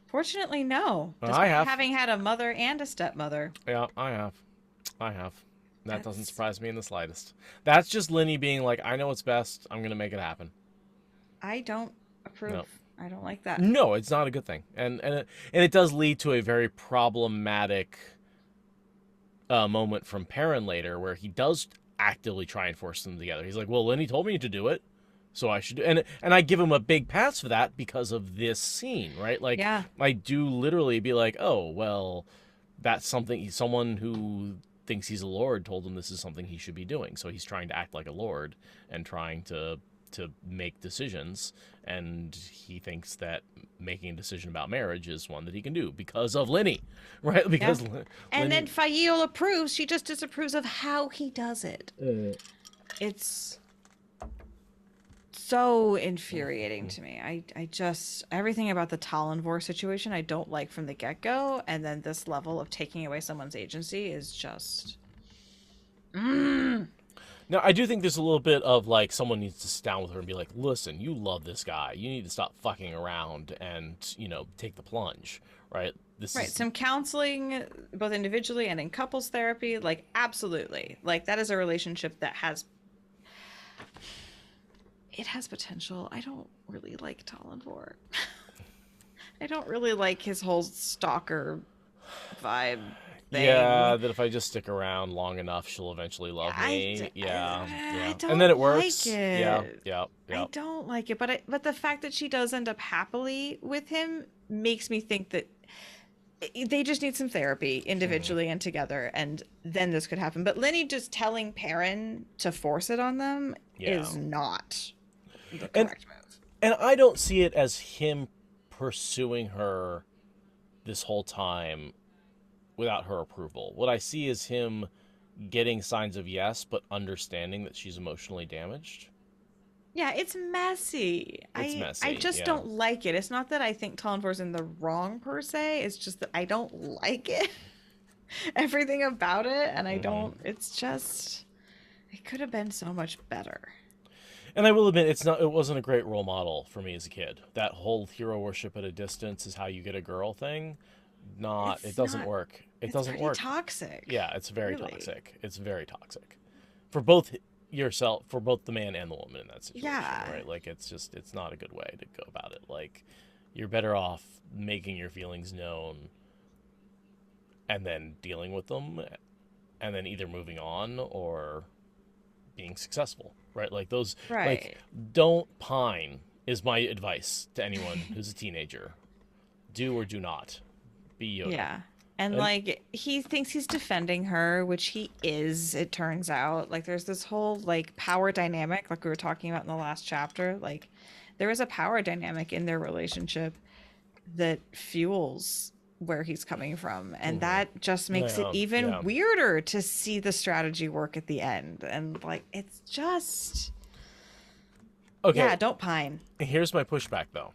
[SPEAKER 3] Fortunately, no.
[SPEAKER 4] I have.
[SPEAKER 3] Having had a mother and a stepmother.
[SPEAKER 4] Yeah, I have. That doesn't surprise me in the slightest. That's just Linny being like, I know what's best. I'm going to make it happen.
[SPEAKER 3] I don't approve. No. I don't like that.
[SPEAKER 4] No, it's not a good thing. And it does lead to a very problematic moment from Perrin later where he does actively try and force them together. He's like, well, Linny told me to do it, so I should do it. And I give him a big pass for that because of this scene, right? Like, yeah. I do literally be like, oh, well, that's something, someone who thinks he's a lord told him this is something he should be doing. So he's trying to act like a lord and trying to make decisions, and he thinks that making a decision about marriage is one that he can do because of Linny, right? Because
[SPEAKER 3] and then Faile approves. She just disapproves of how he does it. It's so infuriating to me. I just everything about the Talonvor situation I don't like from the get-go, and then this level of taking away someone's agency is just
[SPEAKER 4] Now, I do think there's a little bit of, like, someone needs to sit down with her and be like, listen, you love this guy. You need to stop fucking around and, take the plunge, right?
[SPEAKER 3] Some counseling, both individually and in couples therapy, like, absolutely. Like, that is a relationship that has potential. I don't really like Talonvor. I don't really like his whole stalker vibe thing.
[SPEAKER 4] Yeah, that if I just stick around long enough, she'll eventually love me.
[SPEAKER 3] I don't
[SPEAKER 4] and then it works.
[SPEAKER 3] Like it.
[SPEAKER 4] Yeah.
[SPEAKER 3] I don't like it, but the fact that she does end up happily with him makes me think that they just need some therapy individually and together, and then this could happen. But Linny just telling Perrin to force it on them is not the correct move.
[SPEAKER 4] And I don't see it as him pursuing her this whole time without her approval. What I see is him getting signs of yes, but understanding that she's emotionally damaged.
[SPEAKER 3] Yeah, it's messy.
[SPEAKER 4] It's
[SPEAKER 3] I
[SPEAKER 4] messy,
[SPEAKER 3] just
[SPEAKER 4] yeah.
[SPEAKER 3] don't like it. It's not that I think Talonvor's in the wrong per se. It's just that I don't like it. Everything about it, and I
[SPEAKER 4] Hmm.
[SPEAKER 3] don't. It's just it could have been so much better.
[SPEAKER 4] And I will admit, it wasn't a great role model for me as a kid. That whole hero worship at a distance is how you get a girl thing. It
[SPEAKER 3] It's
[SPEAKER 4] doesn't
[SPEAKER 3] not.
[SPEAKER 4] work. It
[SPEAKER 3] It's
[SPEAKER 4] doesn't
[SPEAKER 3] pretty
[SPEAKER 4] work.
[SPEAKER 3] toxic.
[SPEAKER 4] Yeah, it's very
[SPEAKER 3] Really.
[SPEAKER 4] toxic. It's very toxic for both yourself, for both the man and the woman in that situation,
[SPEAKER 3] Yeah.
[SPEAKER 4] right? Like it's not a good way to go about it. Like you're better off making your feelings known and then dealing with them and then either moving on or being successful, right? Like those, like,
[SPEAKER 3] Right.
[SPEAKER 4] don't pine is my advice to anyone who's a teenager. Do or do not be Yoda.
[SPEAKER 3] Yeah. And
[SPEAKER 4] And
[SPEAKER 3] like he thinks he's defending her, which he is, it turns out. Like there's this whole like power dynamic like we were talking about in the last chapter. Like there is a power dynamic in their relationship that fuels where he's coming from, and
[SPEAKER 4] mhm.
[SPEAKER 3] that just makes it
[SPEAKER 4] Yeah,
[SPEAKER 3] even
[SPEAKER 4] yeah.
[SPEAKER 3] weirder to see the strategy work at the end. And like it's just
[SPEAKER 4] Okay,
[SPEAKER 3] yeah, don't pine.
[SPEAKER 4] here's my pushback though.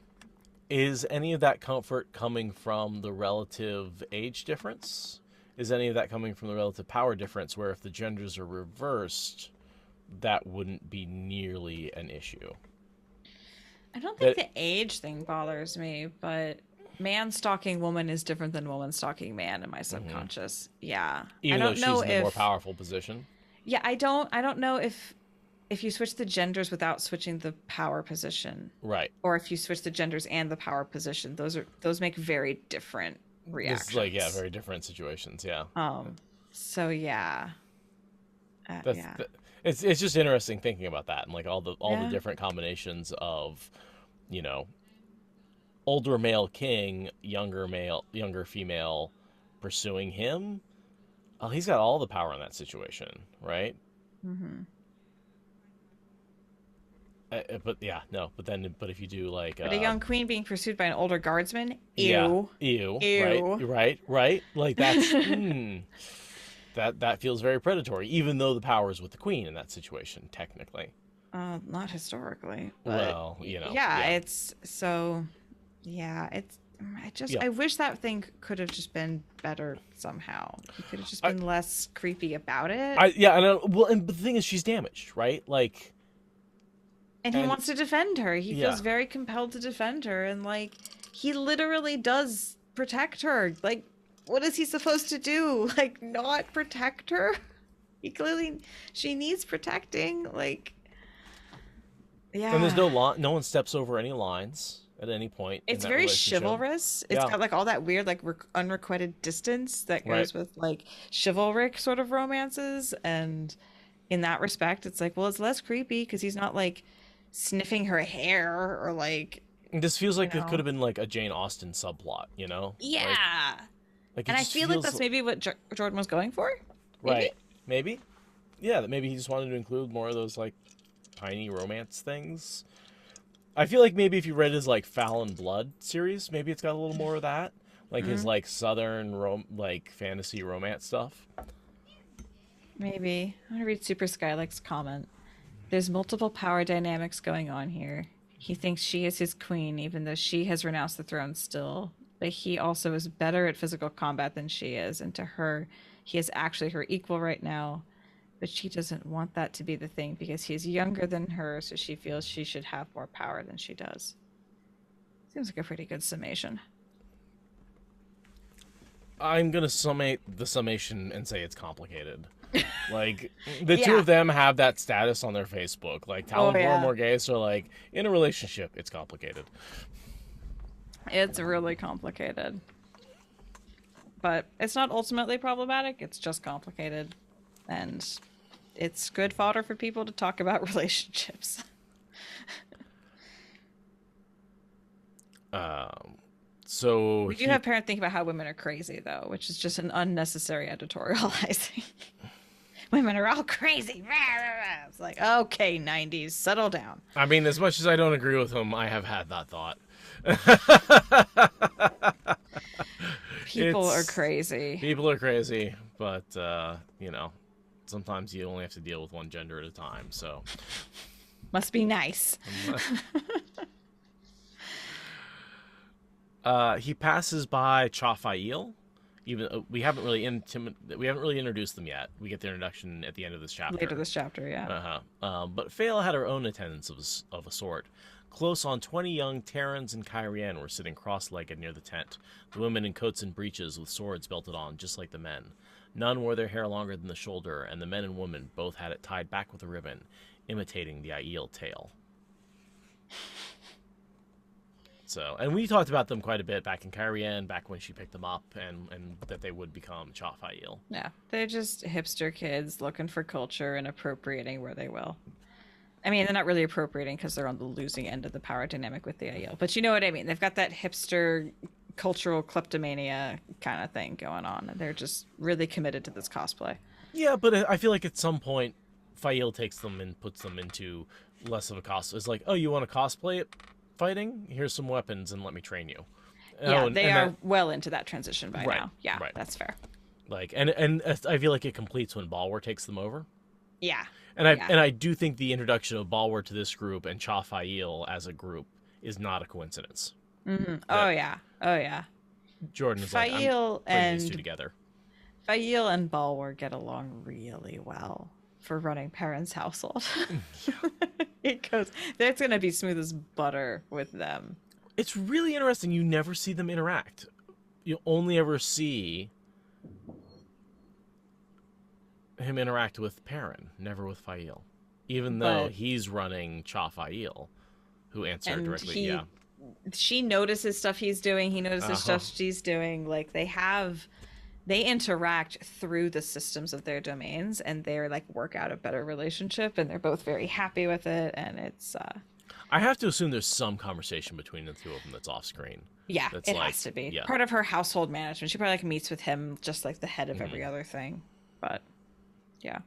[SPEAKER 4] Is any of that comfort coming from the relative age difference? Is any of that coming from the relative power difference where if the genders are reversed, that wouldn't be nearly an issue?
[SPEAKER 3] I don't think
[SPEAKER 4] That
[SPEAKER 3] the age thing bothers me, but man stalking woman is different than woman stalking man in my
[SPEAKER 4] mhm.
[SPEAKER 3] subconscious. Yeah. I
[SPEAKER 4] Even though
[SPEAKER 3] don't know
[SPEAKER 4] she's in the more
[SPEAKER 3] if
[SPEAKER 4] powerful position.
[SPEAKER 3] yeah, I don't know if you switch the genders without switching the power position,
[SPEAKER 4] Right.
[SPEAKER 3] or if you switch the genders and the power position. Those make very different
[SPEAKER 4] This is like, yeah,
[SPEAKER 3] reactions.
[SPEAKER 4] very different situations. Yeah.
[SPEAKER 3] So yeah.
[SPEAKER 4] That's
[SPEAKER 3] Yeah.
[SPEAKER 4] it's just interesting thinking about that and like all the
[SPEAKER 3] Yeah.
[SPEAKER 4] different combinations of, you know, older male king, younger female pursuing him. Oh, he's got all the power in that situation, right?
[SPEAKER 3] Hmm.
[SPEAKER 4] But yeah, no. But if you do like,
[SPEAKER 3] But a young queen being pursued by an older guardsman,
[SPEAKER 4] yeah,
[SPEAKER 3] ew.
[SPEAKER 4] ew, right,
[SPEAKER 3] Ew.
[SPEAKER 4] right, like that's that feels very predatory, even though the power is with the queen in that situation, technically.
[SPEAKER 3] Not historically, but
[SPEAKER 4] Well,
[SPEAKER 3] yeah,
[SPEAKER 4] yeah,
[SPEAKER 3] it's so yeah, it's
[SPEAKER 4] yeah.
[SPEAKER 3] I wish that thing could have just been better somehow. He could have just
[SPEAKER 4] I,
[SPEAKER 3] been less creepy about it.
[SPEAKER 4] yeah, well, and but the thing is, she's damaged, right? Like,
[SPEAKER 3] And he
[SPEAKER 4] and
[SPEAKER 3] wants to defend her. He
[SPEAKER 4] yeah,
[SPEAKER 3] feels very compelled to defend her, and like he literally does protect her. Like what is he supposed to do? Like not protect her? He clearly she needs protecting. Like
[SPEAKER 4] and there's
[SPEAKER 3] yeah.
[SPEAKER 4] no one steps over any lines at any point in
[SPEAKER 3] It's
[SPEAKER 4] that
[SPEAKER 3] very
[SPEAKER 4] relationship.
[SPEAKER 3] chivalrous. It's
[SPEAKER 4] Yeah,
[SPEAKER 3] got like all that weird like unrequited distance that
[SPEAKER 4] right.
[SPEAKER 3] goes with like chivalric sort of romances, and in that respect it's like well it's less creepy because he's not like sniffing her hair or like
[SPEAKER 4] This feels
[SPEAKER 3] you
[SPEAKER 4] like it could
[SPEAKER 3] know.
[SPEAKER 4] have been like a Jane Austen subplot, you know?
[SPEAKER 3] Yeah.
[SPEAKER 4] Like it
[SPEAKER 3] And I
[SPEAKER 4] just
[SPEAKER 3] feel like
[SPEAKER 4] feels
[SPEAKER 3] that's maybe what Jordan was going for. Maybe.
[SPEAKER 4] right. Maybe, yeah, that maybe he just wanted to include more of those like tiny romance things. I feel like maybe if you read his like Fallon Blood series, maybe it's got a little more of that, like his
[SPEAKER 3] Mm,
[SPEAKER 4] like like fantasy romance stuff.
[SPEAKER 3] maybe. I'm gonna read Super Skylights comment. There's multiple power dynamics going on here. He thinks she is his queen, even though she has renounced the throne still. But he also is better at physical combat than she is, and to her, he is actually her equal right now. But she doesn't want that to be the thing because he's younger than her, so she feels she should have more power than she does. Seems like a pretty good summation.
[SPEAKER 4] I'm gonna summate the summation and say it's complicated. Like the two
[SPEAKER 3] Yeah.
[SPEAKER 4] of them have that status on their Facebook. Like
[SPEAKER 3] Oh
[SPEAKER 4] Talon
[SPEAKER 3] yeah.
[SPEAKER 4] Morghese are like in a relationship. It's complicated.
[SPEAKER 3] It's really complicated. But it's not ultimately problematic, it's just complicated. And it's good fodder for people to talk about relationships.
[SPEAKER 4] So
[SPEAKER 3] We do have parents think about how women are crazy, though, which is just an unnecessary editorializing. Women are all crazy. It's like, okay, 90s, settle down.
[SPEAKER 4] I mean, as much as I don't agree with him, I have had that thought.
[SPEAKER 3] People are
[SPEAKER 4] It's
[SPEAKER 3] crazy.
[SPEAKER 4] People are crazy, but sometimes you only have to deal with one gender at a time. So
[SPEAKER 3] Must be nice.
[SPEAKER 4] He passes by Ch8. Even we haven't really introduced them yet. We get the introduction at the end of this chapter.
[SPEAKER 3] Later this chapter, yeah.
[SPEAKER 4] But Fail had her own attendants of a sort. Close on 20 young Terrans and Kyrian were sitting cross-legged near the tent, the women in coats and breeches with swords belted on, just like the men. None wore their hair longer than the shoulder, and the men and women both had it tied back with a ribbon, imitating the Aiel tail. So, and we talked about them quite a bit back in Kyrian, back when she picked them up, and that they would become Ch8.
[SPEAKER 3] Yeah, they're just hipster kids looking for culture and appropriating where they will. I mean, they're not really appropriating because they're on the losing end of the power dynamic with the Aiel, but you know what I mean. They've got that hipster cultural kleptomania kind of thing going on. They're just really committed to this cosplay.
[SPEAKER 4] Yeah, but I feel like at some point, Fael takes them and puts them into less of a cosplay. It's like, oh, you want to cosplay it fighting? Here's some weapons and let me train you.
[SPEAKER 3] Yeah, they are well into that transition by now. Yeah,
[SPEAKER 4] right.
[SPEAKER 3] That's fair.
[SPEAKER 4] Like, and I feel like it completes when Balwer takes them over.
[SPEAKER 3] Yeah.
[SPEAKER 4] And I do think the introduction of Balwer to this group and Ch8 as a group is not a coincidence.
[SPEAKER 3] Mm-hmm. Oh yeah.
[SPEAKER 4] Jordan is like, I'm putting these two together.
[SPEAKER 3] Fael and Balwer get along really well for running Perrin's household. That's gonna be smooth as butter with them.
[SPEAKER 4] It's really interesting. You never see them interact. You only ever see him interact with Perrin, never with Fael. Even though he's running Ch8, who answered directly.
[SPEAKER 3] She notices stuff he's doing. He notices stuff she's doing. Like they interact through the systems of their domains, and they're like work out a better relationship, and they're both very happy with it. And it's
[SPEAKER 4] I have to assume there's some conversation between the two of them that's off screen.
[SPEAKER 3] Yeah, it has to be part of her household management. She probably like meets with him just like the head of every other thing. But yeah,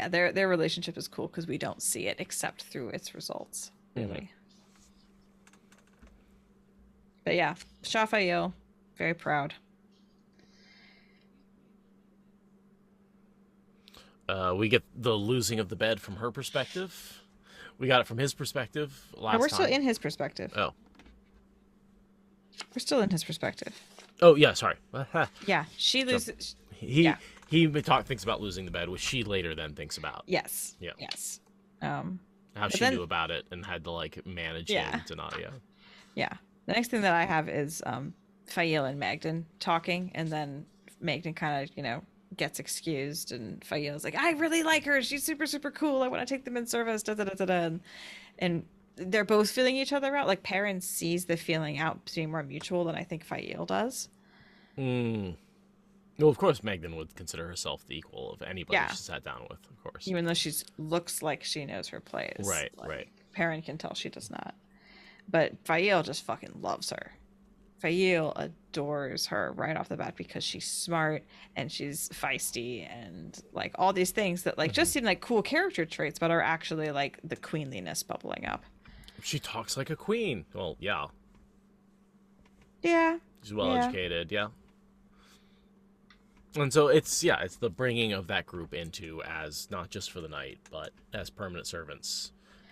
[SPEAKER 3] their relationship is cool because we don't see it except through its results, really. But yeah, Ch8, very proud.
[SPEAKER 4] We get the losing of the bed from her perspective. We got it from his perspective last time.
[SPEAKER 3] We're still in his perspective.
[SPEAKER 4] Oh.
[SPEAKER 3] We're still in his perspective.
[SPEAKER 4] Oh, yeah, sorry.
[SPEAKER 3] Yeah, she loses.
[SPEAKER 4] He thinks about losing the bed, which she later then thinks about.
[SPEAKER 3] Yes.
[SPEAKER 4] Yeah.
[SPEAKER 3] Yes.
[SPEAKER 4] How she knew about it and had to like manage him to not.
[SPEAKER 3] Yeah. The next thing that I have is Fael and Magdan talking, and then Magdan kind of gets excused, and Fael's like, I really like her. She's super, super cool. I want to take them in service. And they're both feeling each other out. Like Perrin sees the feeling out being more mutual than I think Fael does.
[SPEAKER 4] Well, of course, Magdan would consider herself the equal of anybody she sat down with, of course.
[SPEAKER 3] Even though she looks like she knows her plays.
[SPEAKER 4] Right.
[SPEAKER 3] Perrin can tell she does not. But Fael just fucking loves her. Fael adores her right off the bat because she's smart and she's feisty and like all these things that like just seem like cool character traits, but are actually like the queenliness bubbling up.
[SPEAKER 4] She talks like a queen. Well, yeah.
[SPEAKER 3] Yeah.
[SPEAKER 4] She's well educated, yeah. And so it's the bringing of that group into as not just for the night, but as permanent servants.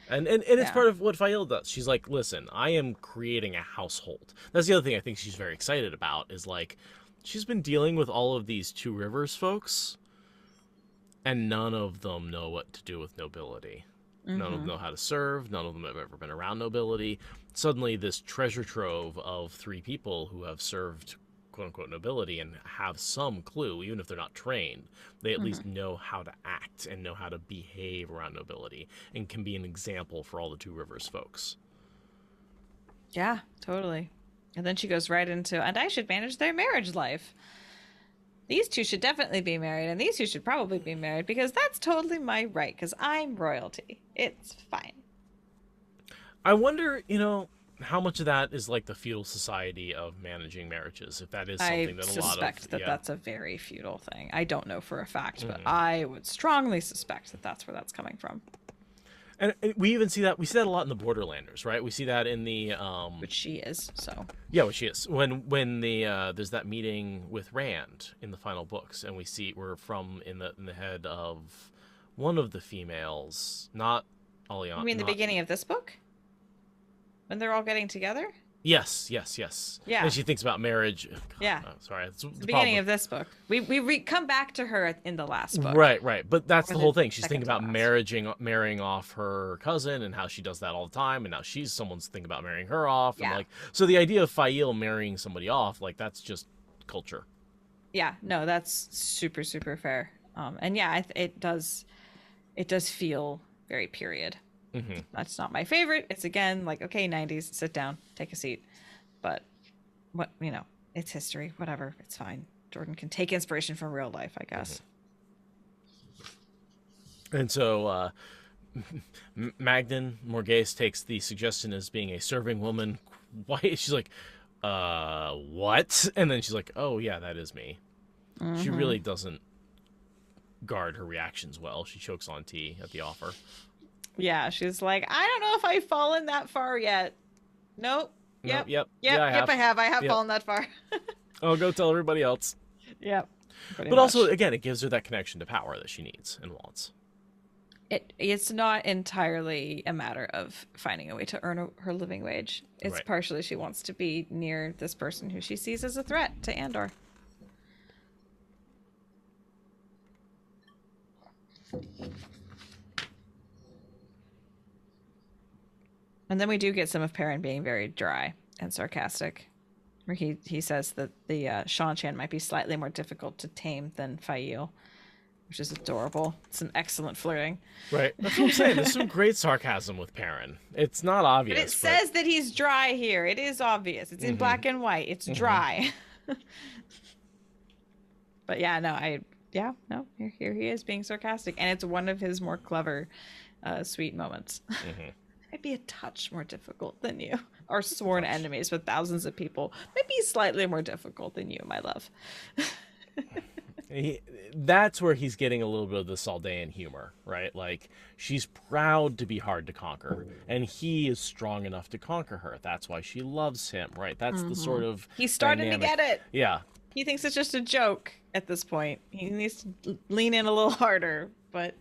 [SPEAKER 4] And it's part of what Fael does. She's like, listen, I am creating a household. That's the other thing I think she's very excited about is like, she's been dealing with all of these Two Rivers folks, and none of them know what to do with nobility. None of them know how to serve. None of them have ever been around nobility. Suddenly, this treasure trove of 3 people who have served quote-unquote nobility and have some clue, even if they're not trained, they at least know how to act and know how to behave around nobility and can be an example for all the Two Rivers folks.
[SPEAKER 3] Yeah, totally. And then she goes right into, and I should manage their marriage life. These two should definitely be married, and these two should probably be married because that's totally my right, because I'm royalty. It's fine.
[SPEAKER 4] I wonder, how much of that is like the feudal society of managing marriages, if that is something that a lot of... I suspect
[SPEAKER 3] that that's a very feudal thing. I don't know for a fact, but I would strongly suspect that that's where that's coming from.
[SPEAKER 4] And we even see that a lot in the Borderlanders, right? We see that in the
[SPEAKER 3] which she is, so
[SPEAKER 4] yeah, which she is. When the there's that meeting with Rand in the final books, and we're in the head of one of the females, not Aliana.
[SPEAKER 3] You mean the beginning of this book? When they're all getting together?
[SPEAKER 4] Yes.
[SPEAKER 3] Yeah.
[SPEAKER 4] And she thinks about marriage. God,
[SPEAKER 3] Yeah.
[SPEAKER 4] Sorry. It's
[SPEAKER 3] the beginning of this book. We come back to her in the last book.
[SPEAKER 4] Right. But that's
[SPEAKER 3] Or
[SPEAKER 4] the
[SPEAKER 3] the
[SPEAKER 4] whole thing. She's
[SPEAKER 3] second
[SPEAKER 4] thinking
[SPEAKER 3] to
[SPEAKER 4] about
[SPEAKER 3] last.
[SPEAKER 4] marrying off her cousin and how she does that all the time. And now someone's thinking about marrying her off.
[SPEAKER 3] Yeah.
[SPEAKER 4] And so the idea of Fail marrying somebody off, that's just culture.
[SPEAKER 3] Yeah, no, that's super, super fair. And yeah, it does feel very period.
[SPEAKER 4] Mm-hmm.
[SPEAKER 3] That's not my favorite. It's again okay, 90s, sit down, take a seat. But it's history, whatever, it's fine. Jordan can take inspiration from real life, I guess.
[SPEAKER 4] Mm-hmm. And so Magdan Morghese takes the suggestion as being a serving woman. Why? She's like, what? And then she's like, oh yeah, that is me. Mm-hmm. She really doesn't guard her reactions well. She chokes on tea at the offer.
[SPEAKER 3] Yeah, she's like, I don't know if I've fallen that far yet. Nope. Yep.
[SPEAKER 4] Yeah,
[SPEAKER 3] I have fallen that far.
[SPEAKER 4] Oh, go tell everybody else.
[SPEAKER 3] Yep.
[SPEAKER 4] But also, again, it gives her that connection to power that she needs and wants.
[SPEAKER 3] It's not entirely a matter of finding a way to earn her living wage. It's
[SPEAKER 4] right.
[SPEAKER 3] Partially she wants to be near this person who she sees as a threat to Andor. And then we do get some of Perrin being very dry and sarcastic, where he says that the Shan-Chan might be slightly more difficult to tame than Fail, which is adorable. Some excellent flirting.
[SPEAKER 4] Right. That's what I'm saying. There's some great sarcasm with Perrin. It's not obvious.
[SPEAKER 3] But it says that he's dry here. It is obvious. It's in black and white. It's dry. But yeah, no, here he is being sarcastic. And it's one of his more clever, sweet moments. Might be a touch more difficult than you. Our sworn enemies with thousands of people might be slightly more difficult than you, my love.
[SPEAKER 4] That's where he's getting a little bit of the Saldean humor, right? Like, she's proud to be hard to conquer, and he is strong enough to conquer her. That's why she loves him, right? That's the sort of
[SPEAKER 3] He's starting
[SPEAKER 4] dynamic.
[SPEAKER 3] to get it.
[SPEAKER 4] Yeah.
[SPEAKER 3] He thinks it's just a joke at this point. He needs to lean in a little harder, but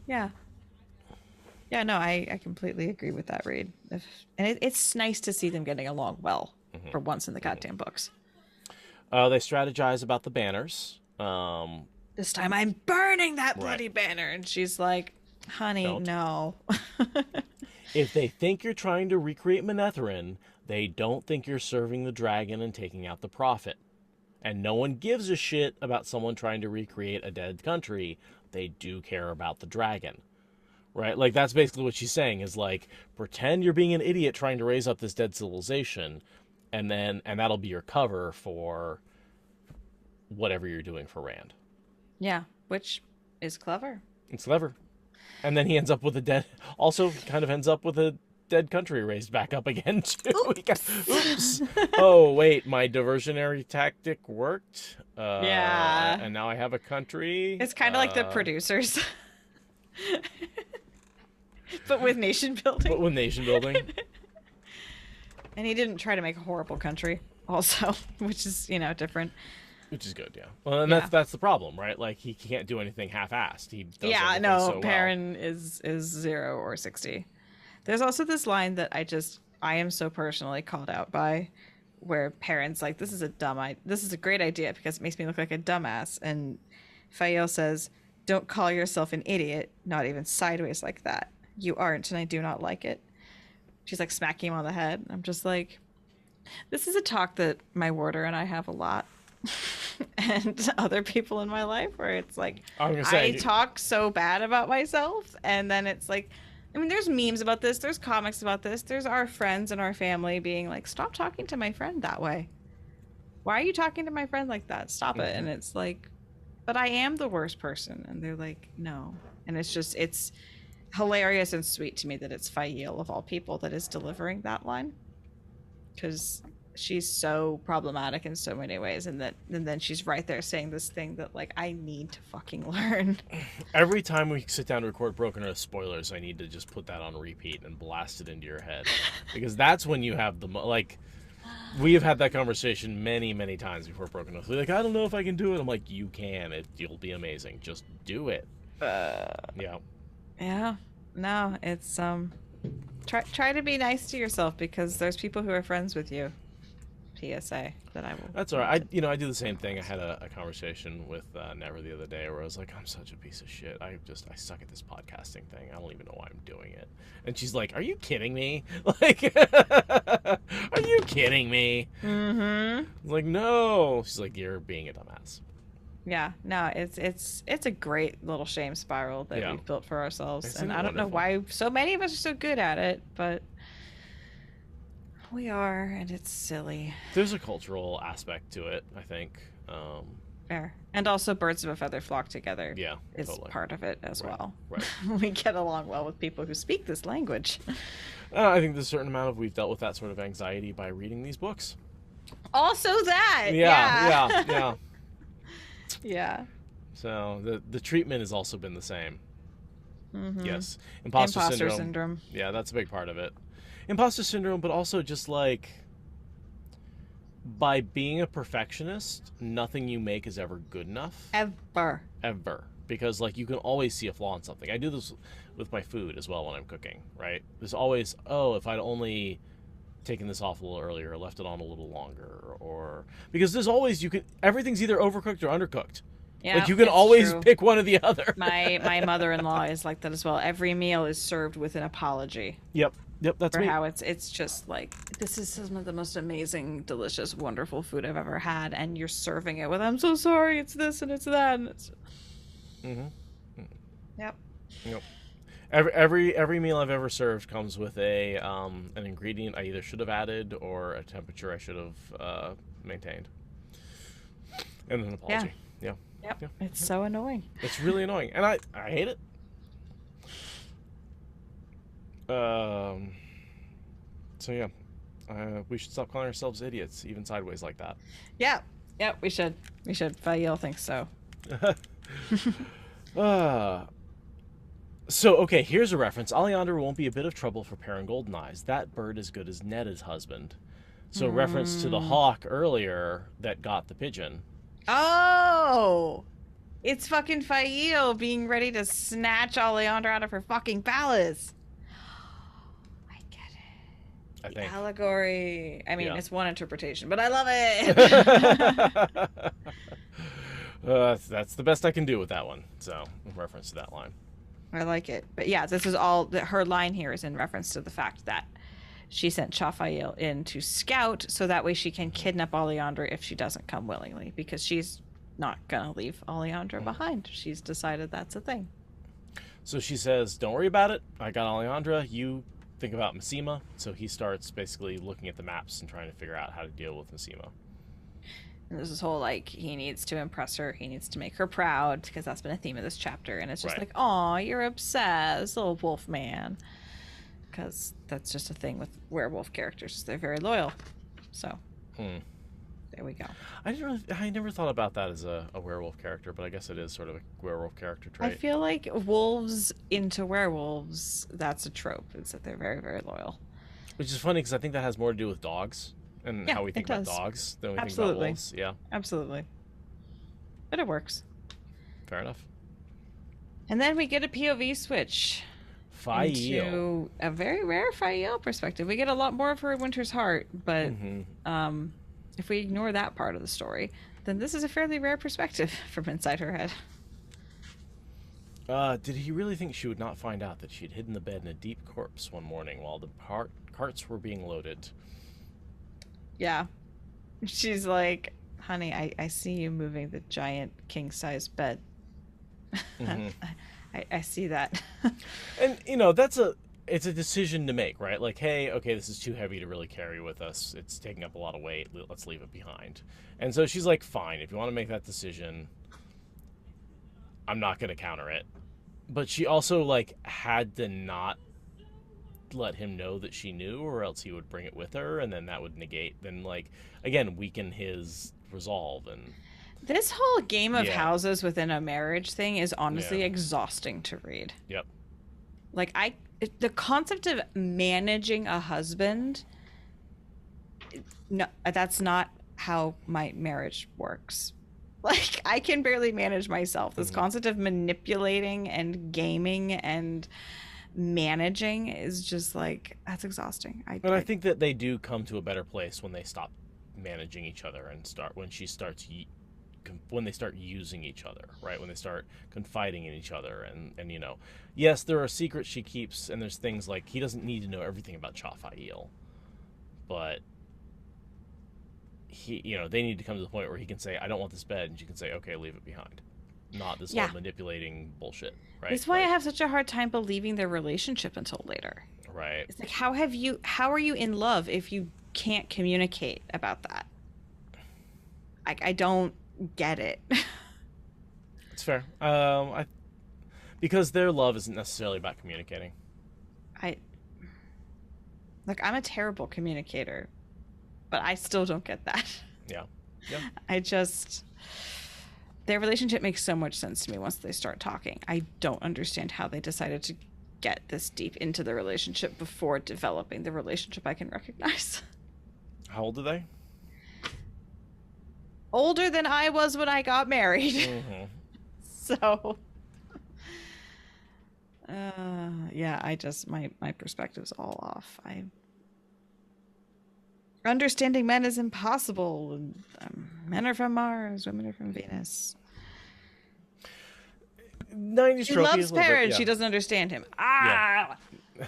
[SPEAKER 3] yeah. Yeah, no, I completely agree with that, Reed. And it's nice to see them getting along well for once in the goddamn books.
[SPEAKER 4] They strategize about the banners.
[SPEAKER 3] This time I'm burning that bloody banner. And she's like, honey, no.
[SPEAKER 4] If they think you're trying to recreate Manetheren, they don't think you're serving the dragon and taking out the prophet. And no one gives a shit about someone trying to recreate a dead country. They do care about the dragon. Right? Like, that's basically what she's saying, is like, pretend you're being an idiot trying to raise up this dead civilization, and that'll be your cover for whatever you're doing for Rand.
[SPEAKER 3] Yeah, which is clever.
[SPEAKER 4] It's clever. And then he ends up with kind of ends up with a dead country raised back up again, too. Oops. Oh, wait, my diversionary tactic worked?
[SPEAKER 3] Yeah.
[SPEAKER 4] And now I have a country?
[SPEAKER 3] It's kind of like the producers. But with nation building. And he didn't try to make a horrible country also, which is, different.
[SPEAKER 4] Which is good, yeah. Well, and that's the problem, right? Like, he can't do anything half-assed. He does everything so well.
[SPEAKER 3] Perrin is 0 or 60. There's also this line that I am so personally called out by, where Perrin's like, this is a great idea because it makes me look like a dumbass. And Fael says, don't call yourself an idiot, not even sideways like that. You aren't, and I do not like it. She's like smacking him on the head. I'm just like, this is a talk that my warder and I have a lot. And other people in my life, where it's like, I talk so bad about myself, and then it's like, there's memes about this, there's comics about this, there's our friends and our family being like, stop talking to my friend that way. Why are you talking to my friend like that? Stop it. And it's like, but I am the worst person. And they're like, no. And it's hilarious and sweet to me that it's Fael of all people that is delivering that line, because she's so problematic in so many ways, and then she's right there saying this thing that, like, I need to fucking learn. Every
[SPEAKER 4] time we sit down to record Broken Earth spoilers, I need to just put that on repeat and blast it into your head, because that's when you have we have had that conversation many, many times before Broken Earth. We're like, I don't know if I can do it. I'm like, you can. You'll be amazing. Just do it. Yeah.
[SPEAKER 3] Yeah. No, it's try to be nice to yourself because there's people who are friends with you. PSA that I will.
[SPEAKER 4] That's all right. I do the same thing. I had a conversation with Never the other day where I was like, I'm such a piece of shit. I suck at this podcasting thing. I don't even know why I'm doing it. And she's like, Are you kidding me? Like, are you kidding me?
[SPEAKER 3] Mm-hmm.
[SPEAKER 4] I was like, no. She's like, you're being a dumbass.
[SPEAKER 3] Yeah, no, it's a great little shame spiral that we've built for ourselves,
[SPEAKER 4] It's
[SPEAKER 3] and I don't know why so many of us are so good at it, but we are, and it's silly.
[SPEAKER 4] There's a cultural aspect to it, I think.
[SPEAKER 3] Fair, and also birds of a feather flock together.
[SPEAKER 4] Yeah,
[SPEAKER 3] is
[SPEAKER 4] totally.
[SPEAKER 3] part of it as well.
[SPEAKER 4] Right.
[SPEAKER 3] We get along well with people who speak this language.
[SPEAKER 4] I think there's a certain amount of we've dealt with that sort of anxiety by reading these books.
[SPEAKER 3] Also, that.
[SPEAKER 4] Yeah.
[SPEAKER 3] Yeah.
[SPEAKER 4] So the treatment has also been the same.
[SPEAKER 3] Mm-hmm.
[SPEAKER 4] Yes.
[SPEAKER 3] Imposter syndrome.
[SPEAKER 4] Yeah, that's a big part of it. Imposter syndrome, but also just like by being a perfectionist, nothing you make is ever good enough.
[SPEAKER 3] Ever.
[SPEAKER 4] Because like you can always see a flaw in something. I do this with my food as well when I'm cooking, right? There's always, if I'd only taken this off a little earlier or left it on a little longer, or because there's always everything's either overcooked or undercooked.
[SPEAKER 3] Yeah,
[SPEAKER 4] like you can always
[SPEAKER 3] true.
[SPEAKER 4] pick one or the other.
[SPEAKER 3] My mother-in-law is like that as well. Every meal is served with an apology.
[SPEAKER 4] Yep, that's
[SPEAKER 3] for
[SPEAKER 4] me.
[SPEAKER 3] how it's just like, this is some of the most amazing, delicious, wonderful food I've ever had, and you're serving it with, I'm so sorry, it's this and it's that, and it's. Yep.
[SPEAKER 4] Every meal I've ever served comes with an ingredient I either should have added or a temperature I should have maintained, and an apology. Yeah.
[SPEAKER 3] Yep. It's so annoying.
[SPEAKER 4] It's really annoying, and I hate it. So yeah, we should stop calling ourselves idiots, even sideways like that.
[SPEAKER 3] Yeah. Yep. We should. Fael thinks so.
[SPEAKER 4] So, okay, here's a reference. Oleander won't be a bit of trouble for Perrin Golden Eyes. That bird is good as Neda's husband. So, reference to the hawk earlier that got the pigeon.
[SPEAKER 3] Oh! It's fucking Fael being ready to snatch Oleander out of her fucking palace. I get it.
[SPEAKER 4] I think.
[SPEAKER 3] Allegory. I mean,
[SPEAKER 4] Yeah.
[SPEAKER 3] it's one interpretation, but I love it.
[SPEAKER 4] That's the best I can do with that one. So, in reference to that line.
[SPEAKER 3] I like it. But yeah, this is all, her line here is in reference to the fact that she sent Ch8 in to scout so that way she can kidnap Oleander if she doesn't come willingly, because she's not going to leave Oleander behind. She's decided that's a thing.
[SPEAKER 4] So she says, don't worry about it. I got Alejandra. You think about Massima. So he starts basically looking at the maps and trying to figure out how to deal with Massima.
[SPEAKER 3] And there's this whole, like, he needs to impress her. He needs to make her proud, because that's been a theme of this chapter. And it's just like, aw, you're obsessed, little wolf man. Because that's just a thing with werewolf characters. They're very loyal. So, there we go.
[SPEAKER 4] I never thought about that as a werewolf character, but I guess it is sort of a werewolf character trait.
[SPEAKER 3] I feel like wolves into werewolves, that's a trope, is that they're very, very loyal.
[SPEAKER 4] Which is funny, because I think that has more to do with dogs. And how we think about dogs than we think about wolves. Yeah.
[SPEAKER 3] Absolutely. But it works.
[SPEAKER 4] Fair enough.
[SPEAKER 3] And then we get a POV switch.
[SPEAKER 4] Fael.
[SPEAKER 3] Into a very rare Fael perspective. We get a lot more of her Winter's Heart, but if we ignore that part of the story, then this is a fairly rare perspective from inside her head.
[SPEAKER 4] Did he really think she would not find out that she had hidden the bed in a deep corpse one morning while the carts were being loaded?
[SPEAKER 3] Yeah. She's like, honey, I see you moving the giant king-size bed. I see that.
[SPEAKER 4] And, it's a decision to make, right? Like, hey, okay, this is too heavy to really carry with us. It's taking up a lot of weight. Let's leave it behind. And so she's like, fine, if you want to make that decision, I'm not going to counter it. But she also, like, had to not let him know that she knew, or else he would bring it with her, and then that would weaken his resolve. And
[SPEAKER 3] this whole game of houses within a marriage thing is honestly exhausting to read.
[SPEAKER 4] Yep.
[SPEAKER 3] Like, the concept of managing a husband, no, that's not how my marriage works. Like, I can barely manage myself. This concept of manipulating and gaming and managing is just like, that's exhausting.
[SPEAKER 4] But I think that they do come to a better place when they stop managing each other and when they start using each other, right? When they start confiding in each other, and yes, there are secrets she keeps, and there's things like he doesn't need to know everything about Ch8, but they need to come to the point where he can say, I don't want this bed, and she can say, okay, leave it behind. Not this whole manipulating bullshit, right?
[SPEAKER 3] That's why I have such a hard time believing their relationship until later.
[SPEAKER 4] Right.
[SPEAKER 3] It's like, how are you in love if you can't communicate about that? I don't get it.
[SPEAKER 4] It's fair. Because their love isn't necessarily about communicating.
[SPEAKER 3] I'm a terrible communicator, but I still don't get that.
[SPEAKER 4] Yeah.
[SPEAKER 3] Their relationship makes so much sense to me once they start talking. I don't understand how they decided to get this deep into the relationship before developing the relationship I can recognize.
[SPEAKER 4] How old are they?
[SPEAKER 3] Older than I was when I got married.
[SPEAKER 4] Mm-hmm.
[SPEAKER 3] So, my perspective's all off. Understanding men is impossible. Men are from Mars, women are from Venus.
[SPEAKER 4] 90s
[SPEAKER 3] She
[SPEAKER 4] trophy
[SPEAKER 3] loves
[SPEAKER 4] is a little
[SPEAKER 3] Perrin.
[SPEAKER 4] bit,
[SPEAKER 3] She doesn't understand him. Ah!
[SPEAKER 4] Yeah.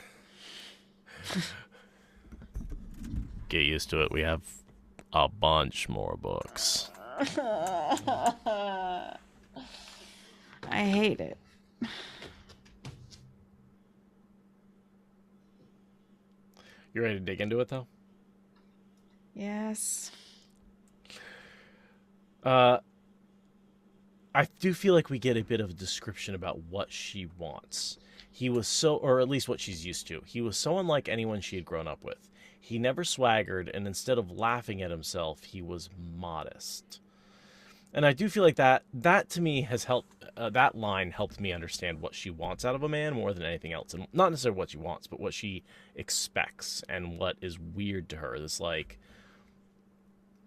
[SPEAKER 4] Get used to it. We have a bunch more books.
[SPEAKER 3] I hate it.
[SPEAKER 4] You ready to dig into it, though?
[SPEAKER 3] Yes.
[SPEAKER 4] I do feel like we get a bit of a description about what she wants. He was or at least what she's used to. He was so unlike anyone she had grown up with. He never swaggered, and instead of laughing at himself, he was modest. And I do feel like that to me has helped, that line helped me understand what she wants out of a man more than anything else. And not necessarily what she wants, but what she expects and what is weird to her. This, like,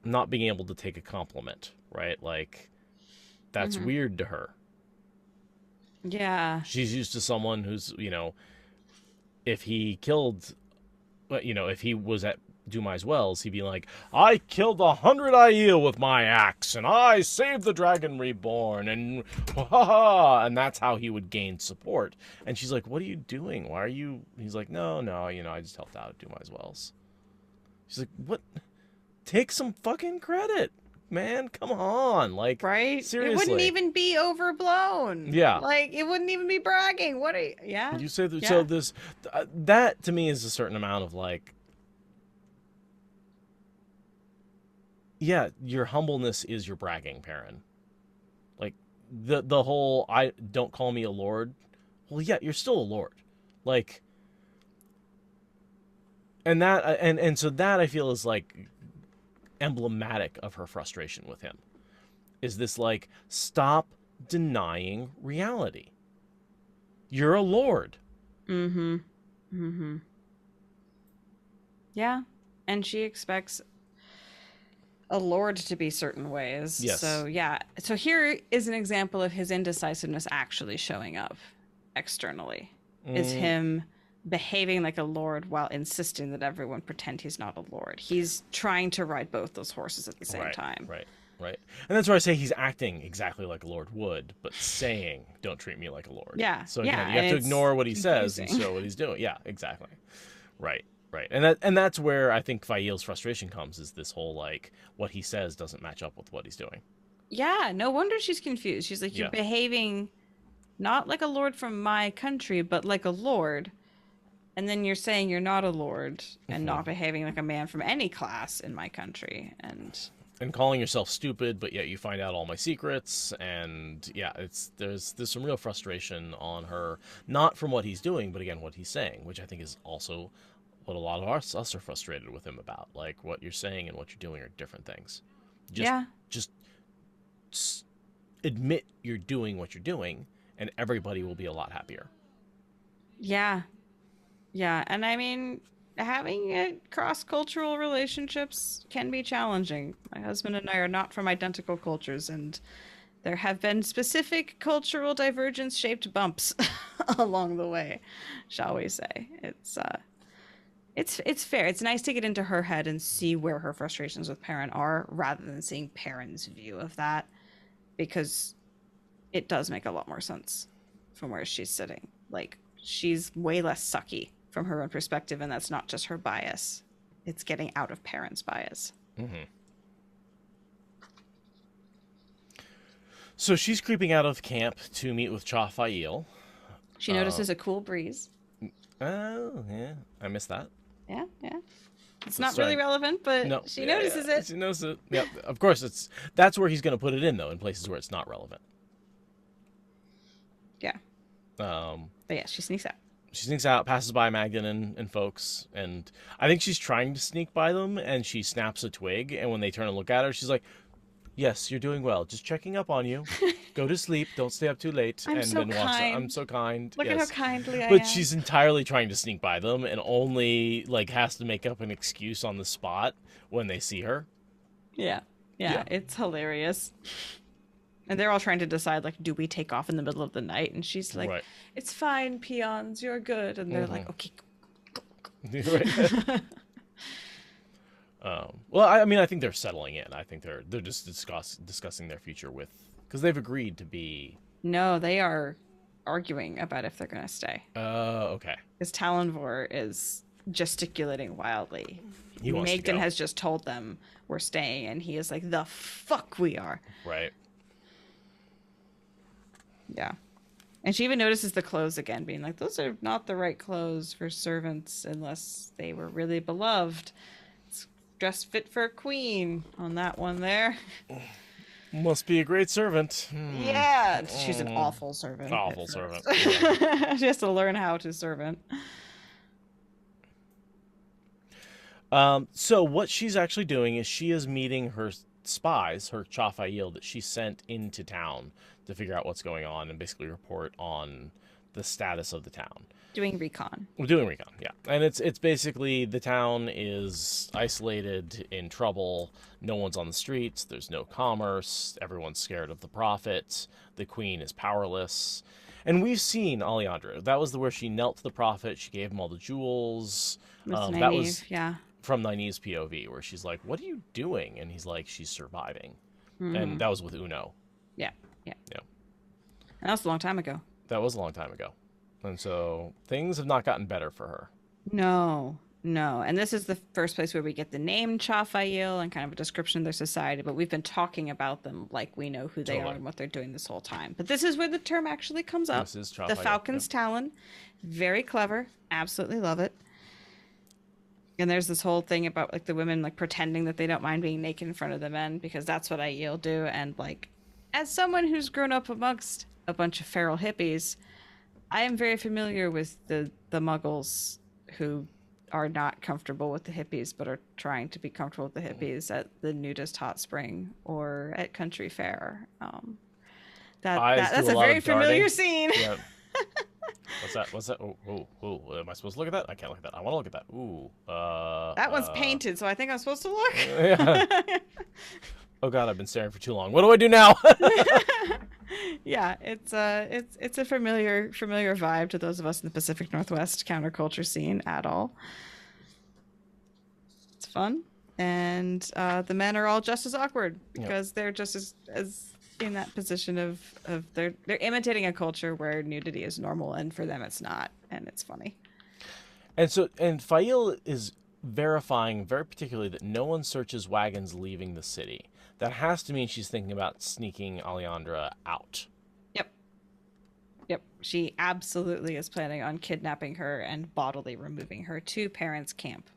[SPEAKER 4] not being able to take a compliment, right? Like, that's weird to her.
[SPEAKER 3] Yeah.
[SPEAKER 4] She's used to someone who's, if he killed, if he was at Dumai's Wells, he'd be like, I killed 100 Aiel with my axe, and I saved the Dragon Reborn, and and that's how he would gain support. And she's like, what are you doing? Why are you? He's like, no, I just helped out at Dumai's Wells. She's like, what? Take some fucking credit, man. Come on. Like,
[SPEAKER 3] right?
[SPEAKER 4] Seriously.
[SPEAKER 3] It wouldn't even be overblown.
[SPEAKER 4] Yeah.
[SPEAKER 3] Like, it wouldn't even be bragging. What are you? Yeah.
[SPEAKER 4] You say that, so this, that to me is a certain amount of, like, yeah, your humbleness is your bragging, Perrin. Like, the whole, don't call me a lord. Well, yeah, you're still a lord. Like, and that, and so that I feel is, like, emblematic of her frustration with him. Is this, like, stop denying reality. You're a lord.
[SPEAKER 3] Mm-hmm. Mm-hmm. Yeah. And she expects a lord to be certain ways.
[SPEAKER 4] Yes.
[SPEAKER 3] So, yeah. So here is an example of his indecisiveness actually showing up externally. Is him behaving like a lord while insisting that everyone pretend he's not a lord. He's trying to ride both those horses at the same time.
[SPEAKER 4] Right. And that's where I say he's acting exactly like a lord would, but saying, don't treat me like a lord.
[SPEAKER 3] Yeah.
[SPEAKER 4] So again, you have to ignore what he says and show what he's doing. Yeah, exactly. Right. And that's where I think Fael's frustration comes, is this whole, like, what he says doesn't match up with what he's doing.
[SPEAKER 3] Yeah, no wonder she's confused. She's like, you're behaving not like a lord from my country, but like a lord. And then you're saying you're not a lord and not behaving like a man from any class in my country. And
[SPEAKER 4] calling yourself stupid, but yet you find out all my secrets. And yeah, there's some real frustration on her, not from what he's doing, but again, what he's saying, which I think is also what a lot of us are frustrated with him about. Like, what you're saying and what you're doing are different things. Just admit you're doing what you're doing, and everybody will be a lot happier.
[SPEAKER 3] Yeah. And I mean, having cross-cultural relationships can be challenging. My husband and I are not from identical cultures, and there have been specific cultural divergence-shaped bumps along the way, shall we say. It's fair. It's nice to get into her head and see where her frustrations with Perrin are, rather than seeing Perrin's view of that, because it does make a lot more sense from where she's sitting. Like, she's way less sucky from her own perspective, and that's not just her bias. It's getting out of Perrin's bias.
[SPEAKER 4] Mm-hmm. So she's creeping out of camp to meet with Ch8.
[SPEAKER 3] She notices a cool breeze.
[SPEAKER 4] Oh, yeah. I missed that.
[SPEAKER 3] Yeah. It's not really relevant, but
[SPEAKER 4] No.
[SPEAKER 3] she notices it.
[SPEAKER 4] She notices it. Yeah, of course, that's where he's going to put it in, though, in places where it's not relevant.
[SPEAKER 3] Yeah. But yeah, she sneaks out.
[SPEAKER 4] She sneaks out, passes by Magden and folks, and I think she's trying to sneak by them, and she snaps a twig, and when they turn and look at her, she's like, "Yes, you're doing well. Just checking up on you. Go to sleep. Don't stay up too late."
[SPEAKER 3] I'm so
[SPEAKER 4] then walks.
[SPEAKER 3] kind.
[SPEAKER 4] I'm so kind.
[SPEAKER 3] Look at how kindly I am.
[SPEAKER 4] But she's entirely trying to sneak by them, and only has to make up an excuse on the spot when they see her.
[SPEAKER 3] Yeah, it's hilarious. And they're all trying to decide, like, do we take off in the middle of the night? And she's like, "It's fine, peons, you're good." And they're like, "Okay, go.
[SPEAKER 4] Right. Well, I mean, I think they're settling in. I think they're just discussing their future because they've agreed to be.
[SPEAKER 3] No, they are arguing about if they're gonna stay.
[SPEAKER 4] Okay.
[SPEAKER 3] Because Talonvor is gesticulating wildly.
[SPEAKER 4] He wants to
[SPEAKER 3] Magden
[SPEAKER 4] go.
[SPEAKER 3] has just told them we're staying, and he is like, "The fuck we are."
[SPEAKER 4] Right.
[SPEAKER 3] Yeah. And she even notices the clothes again, being like, "Those are not the right clothes for servants unless they were really beloved. It's dress fit for a queen on that one there."
[SPEAKER 4] Must be a great servant.
[SPEAKER 3] Yeah. She's an awful servant.
[SPEAKER 4] Awful servant.
[SPEAKER 3] She has to learn how to servant.
[SPEAKER 4] So what she's actually doing is she is meeting her spies, her Ch8 that she sent into town to figure out what's going on and basically report on the status of the town.
[SPEAKER 3] Doing recon.
[SPEAKER 4] We're doing recon, yeah. And it's basically the town is isolated, in trouble, no one's on the streets, there's no commerce, everyone's scared of the prophet, the queen is powerless. And we've seen Alejandra. That was where she knelt to the prophet, she gave him all the jewels. That was from Nynaeve's POV, where she's like, "What are you doing?" And he's like, "She's surviving." And that was with Uno.
[SPEAKER 3] Yeah. And that was a long time ago. And so things have not gotten better for her. No. And this is the first place where we get the name Ch8 and kind of a description of their society, but we've been talking about them like we know who they are and what they're doing this whole time. But this is where the term actually comes up.
[SPEAKER 4] This is Ch8,
[SPEAKER 3] the Falcon's Talon. Very clever. Absolutely love it. And there's this whole thing about like the women like pretending that they don't mind being naked in front of the men because that's what Aiel do. And like, as someone who's grown up amongst a bunch of feral hippies, I am very familiar with the Muggles who are not comfortable with the hippies but are trying to be comfortable with the hippies at the nudist hot spring or at country fair. That's a very familiar scene.
[SPEAKER 4] Yeah. What's that? Oh, am I supposed to look at that? I can't look at that. I want to look at that. Ooh.
[SPEAKER 3] That one's painted, so I think I'm supposed to look.
[SPEAKER 4] Yeah. Oh God, I've been staring for too long. What do I do now?
[SPEAKER 3] Yeah, it's a familiar vibe to those of us in the Pacific Northwest counterculture scene at all. It's fun, and the men are all just as awkward because they're just as in that position of they're imitating a culture where nudity is normal, and for them it's not, and it's funny.
[SPEAKER 4] And Fail is verifying very particularly that no one searches wagons leaving the city. That has to mean she's thinking about sneaking Alejandra out.
[SPEAKER 3] Yep. She absolutely is planning on kidnapping her and bodily removing her to Perrin's camp.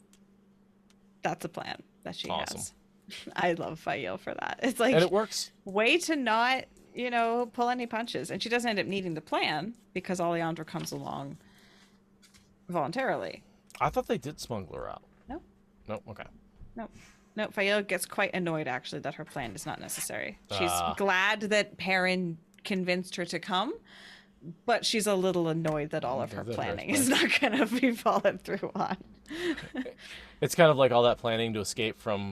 [SPEAKER 3] That's a plan that she has. I love Fael for that. It's like,
[SPEAKER 4] and it works.
[SPEAKER 3] Way to not, pull any punches. And she doesn't end up needing the plan because Alejandra comes along voluntarily.
[SPEAKER 4] I thought they did smuggle her out. No? Okay.
[SPEAKER 3] No, Fael gets quite annoyed, actually, that her plan is not necessary. She's glad that Perrin convinced her to come, but she's a little annoyed that all of her planning is not going to be followed through on.
[SPEAKER 4] It's kind of like all that planning to escape from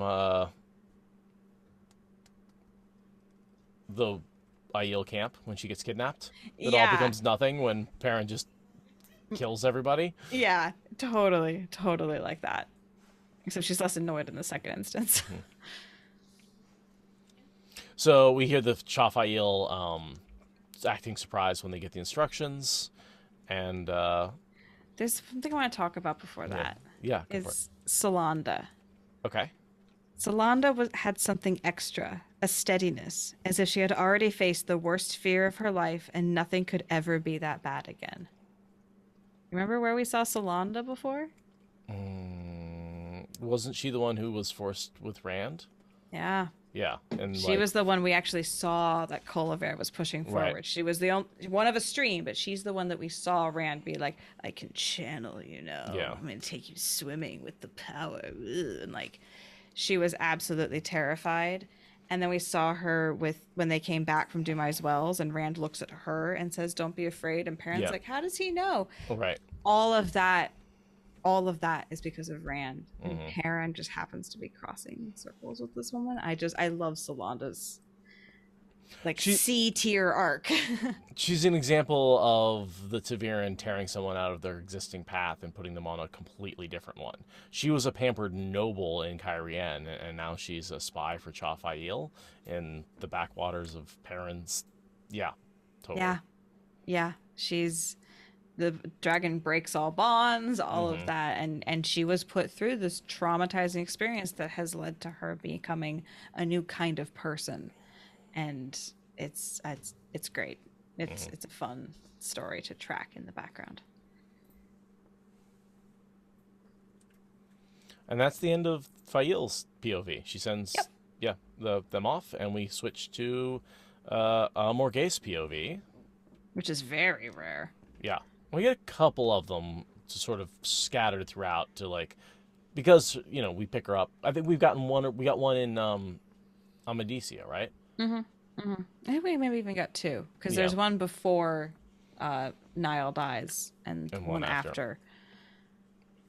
[SPEAKER 4] the Aiel camp when she gets kidnapped. It all
[SPEAKER 3] Yeah.
[SPEAKER 4] becomes nothing when Perrin just kills everybody.
[SPEAKER 3] Yeah, totally like that. Except she's less annoyed in the second instance.
[SPEAKER 4] So we hear the Ch8 Aiel acting surprised when they get the instructions, and
[SPEAKER 3] There's something I want to talk about before that.
[SPEAKER 4] yeah, go for it.
[SPEAKER 3] Is Solanda.
[SPEAKER 4] Okay.
[SPEAKER 3] Solanda had something extra, a steadiness, as if she had already faced the worst fear of her life and nothing could ever be that bad again. Remember where we saw Solanda before?
[SPEAKER 4] Wasn't she the one who was forced with Rand?
[SPEAKER 3] Yeah.
[SPEAKER 4] Yeah, and
[SPEAKER 3] She was the one we actually saw that Colivert was pushing forward.
[SPEAKER 4] Right.
[SPEAKER 3] She was the only one of a stream, but she's the one that we saw Rand be like, I can channel, you know.
[SPEAKER 4] Yeah.
[SPEAKER 3] I'm going to take you swimming with the power. Ugh. And like, she was absolutely terrified. And then we saw her when they came back from Dumai's Wells, and Rand looks at her and says, don't be afraid. And Perrin's
[SPEAKER 4] Yeah.
[SPEAKER 3] like, how does he know?
[SPEAKER 4] right.
[SPEAKER 3] All of that is because of Rand. And Perrin just happens to be crossing circles with this woman. I love Solanda's like C tier arc.
[SPEAKER 4] She's an example of the Taviran tearing someone out of their existing path and putting them on a completely different one. She was a pampered noble in Cairhien, and now she's a spy for Ch8 Aiel in the backwaters of Perrin's. Yeah, totally.
[SPEAKER 3] Yeah. She's the dragon breaks all bonds, all of that, and she was put through this traumatizing experience that has led to her becoming a new kind of person, and it's great. It's a fun story to track in the background.
[SPEAKER 4] And that's the end of Fael's POV. She sends them off, and we switch to a Morghese POV,
[SPEAKER 3] Which is very rare.
[SPEAKER 4] Yeah. We get a couple of them to sort of scattered throughout to because, we pick her up. I think we got one in Amadecia, right?
[SPEAKER 3] I think we maybe even got two, because there's one before Niall dies and one after.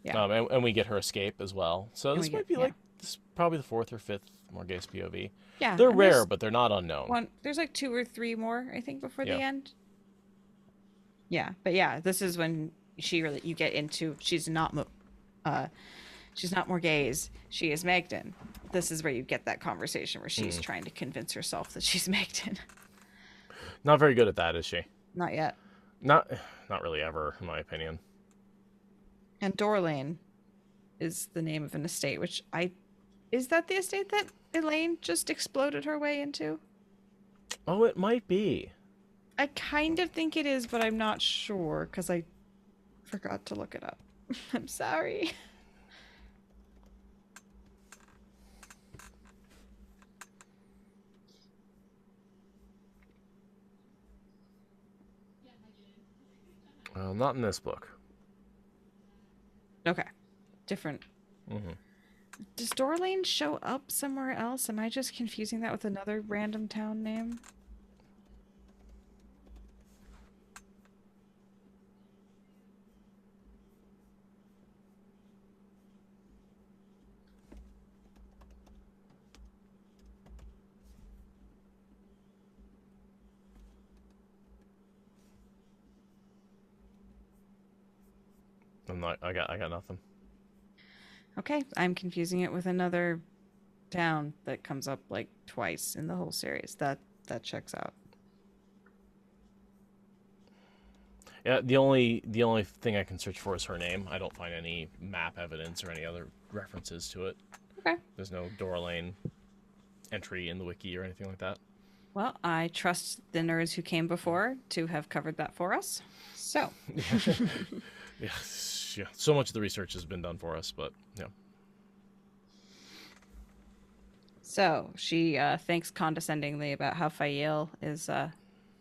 [SPEAKER 3] Yeah.
[SPEAKER 4] And we get her escape as well. So this might be this is probably the fourth or fifth Morghese POV.
[SPEAKER 3] Yeah.
[SPEAKER 4] They're rare, but they're not unknown.
[SPEAKER 3] There's like 2 or 3 more, I think, before the end. Yeah, but this is when you get into she's not Morghese, she is Megden. This is where you get that conversation where she's trying to convince herself that she's Megden.
[SPEAKER 4] Not very good at that, is she?
[SPEAKER 3] Not yet.
[SPEAKER 4] Not really ever, in my opinion.
[SPEAKER 3] And Dorlane is the name of an estate, is that the estate that Elaine just exploded her way into?
[SPEAKER 4] Oh, it might be.
[SPEAKER 3] I kind of think it is, but I'm not sure because I forgot to look it up. I'm sorry.
[SPEAKER 4] Not in this book.
[SPEAKER 3] Okay. Different. Does Dorlane show up somewhere else? Am I just confusing that with another random town name?
[SPEAKER 4] I got nothing.
[SPEAKER 3] Okay, I'm confusing it with another town that comes up like twice in the whole series. That checks out.
[SPEAKER 4] Yeah, the only thing I can search for is her name. I don't find any map evidence or any other references to it.
[SPEAKER 3] Okay.
[SPEAKER 4] There's no Dorlane entry in the wiki or anything like that.
[SPEAKER 3] Well, I trust the nerds who came before to have covered that for us. So.
[SPEAKER 4] Yeah. So much of the research has been done for us, but yeah.
[SPEAKER 3] So she thinks condescendingly about how Fael is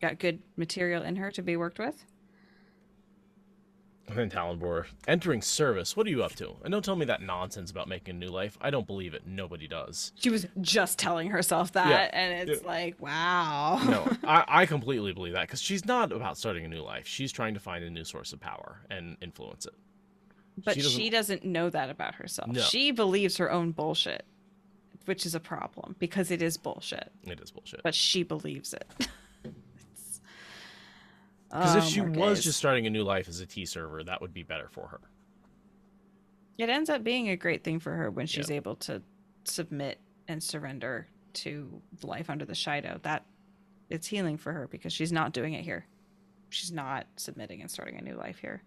[SPEAKER 3] got good material in her to be worked with.
[SPEAKER 4] And then Talonbor, entering service. What are you up to? And don't tell me that nonsense about making a new life. I don't believe it. Nobody does.
[SPEAKER 3] She was just telling herself that, and it's like, wow.
[SPEAKER 4] No, I completely believe that, because she's not about starting a new life. She's trying to find a new source of power and influence it.
[SPEAKER 3] But she doesn't know that about herself.
[SPEAKER 4] No.
[SPEAKER 3] She believes her own bullshit, which is a problem because it is bullshit.
[SPEAKER 4] It is bullshit.
[SPEAKER 3] But she believes it.
[SPEAKER 4] Because if she was just starting a new life as a T server, that would be better for her.
[SPEAKER 3] It ends up being a great thing for her when she's able to submit and surrender to life under the Ch8. That it's healing for her because she's not doing it here. She's not submitting and starting a new life here.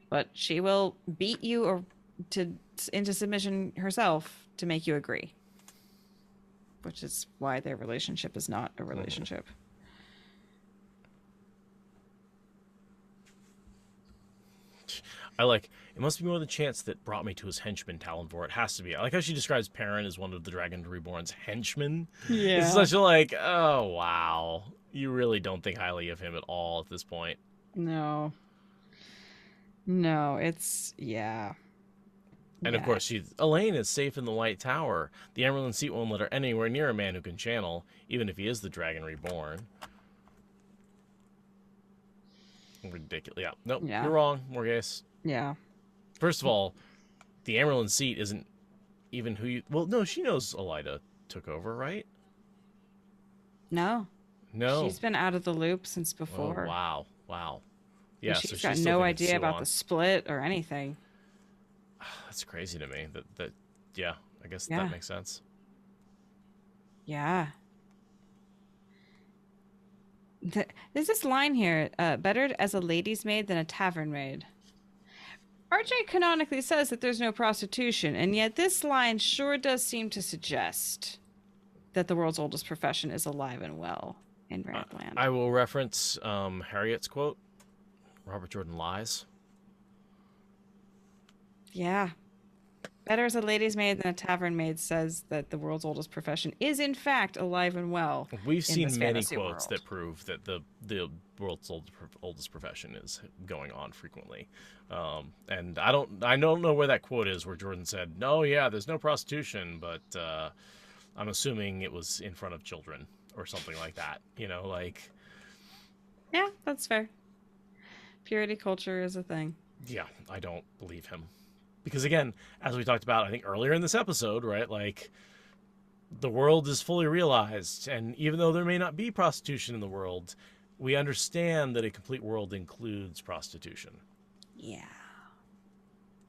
[SPEAKER 3] But she will beat you into submission herself to make you agree. Which is why their relationship is not a relationship.
[SPEAKER 4] I like, it must be more the chance that brought me to his henchman, Talonvor. It has to be. I like how she describes Perrin as one of the Dragon Reborn's henchmen. Yeah. It's such a like, oh, wow. You really don't think highly of him at all at this point.
[SPEAKER 3] No, it's, yeah.
[SPEAKER 4] And of course, Elaine is safe in the White Tower. The Emerald Seat won't let her anywhere near a man who can channel, even if he is the Dragon Reborn. Ridiculous. Yeah. Nope. Yeah. You're wrong, Morghese.
[SPEAKER 3] Yeah.
[SPEAKER 4] First of all, the Emerald Seat isn't even who you... Well, no, she knows Elida took over, right?
[SPEAKER 3] No.
[SPEAKER 4] No.
[SPEAKER 3] She's been out of the loop since before.
[SPEAKER 4] Oh, wow. Wow. Yeah,
[SPEAKER 3] she's got no idea about the split or anything.
[SPEAKER 4] That's crazy to me. That yeah, I guess that makes sense.
[SPEAKER 3] Yeah. There's this line here, better as a lady's maid than a tavern maid. RJ canonically says that there's no prostitution, and yet this line sure does seem to suggest that the world's oldest profession is alive and well in Randland.
[SPEAKER 4] I will reference Harriet's quote. Robert Jordan lies.
[SPEAKER 3] Yeah. Better as a lady's maid than a tavern maid says that the world's oldest profession is in fact alive and well.
[SPEAKER 4] We've seen many quotes that prove that the world's oldest profession is going on frequently. And I don't know where that quote is where Jordan said, "No, yeah, there's no prostitution," but I'm assuming it was in front of children or something like that. You know, like.
[SPEAKER 3] Yeah, that's fair. Purity culture is a thing.
[SPEAKER 4] Yeah, I don't believe him. Because again, as we talked about, I think earlier in this episode, right, like the world is fully realized. And even though there may not be prostitution in the world, we understand that a complete world includes prostitution.
[SPEAKER 3] Yeah.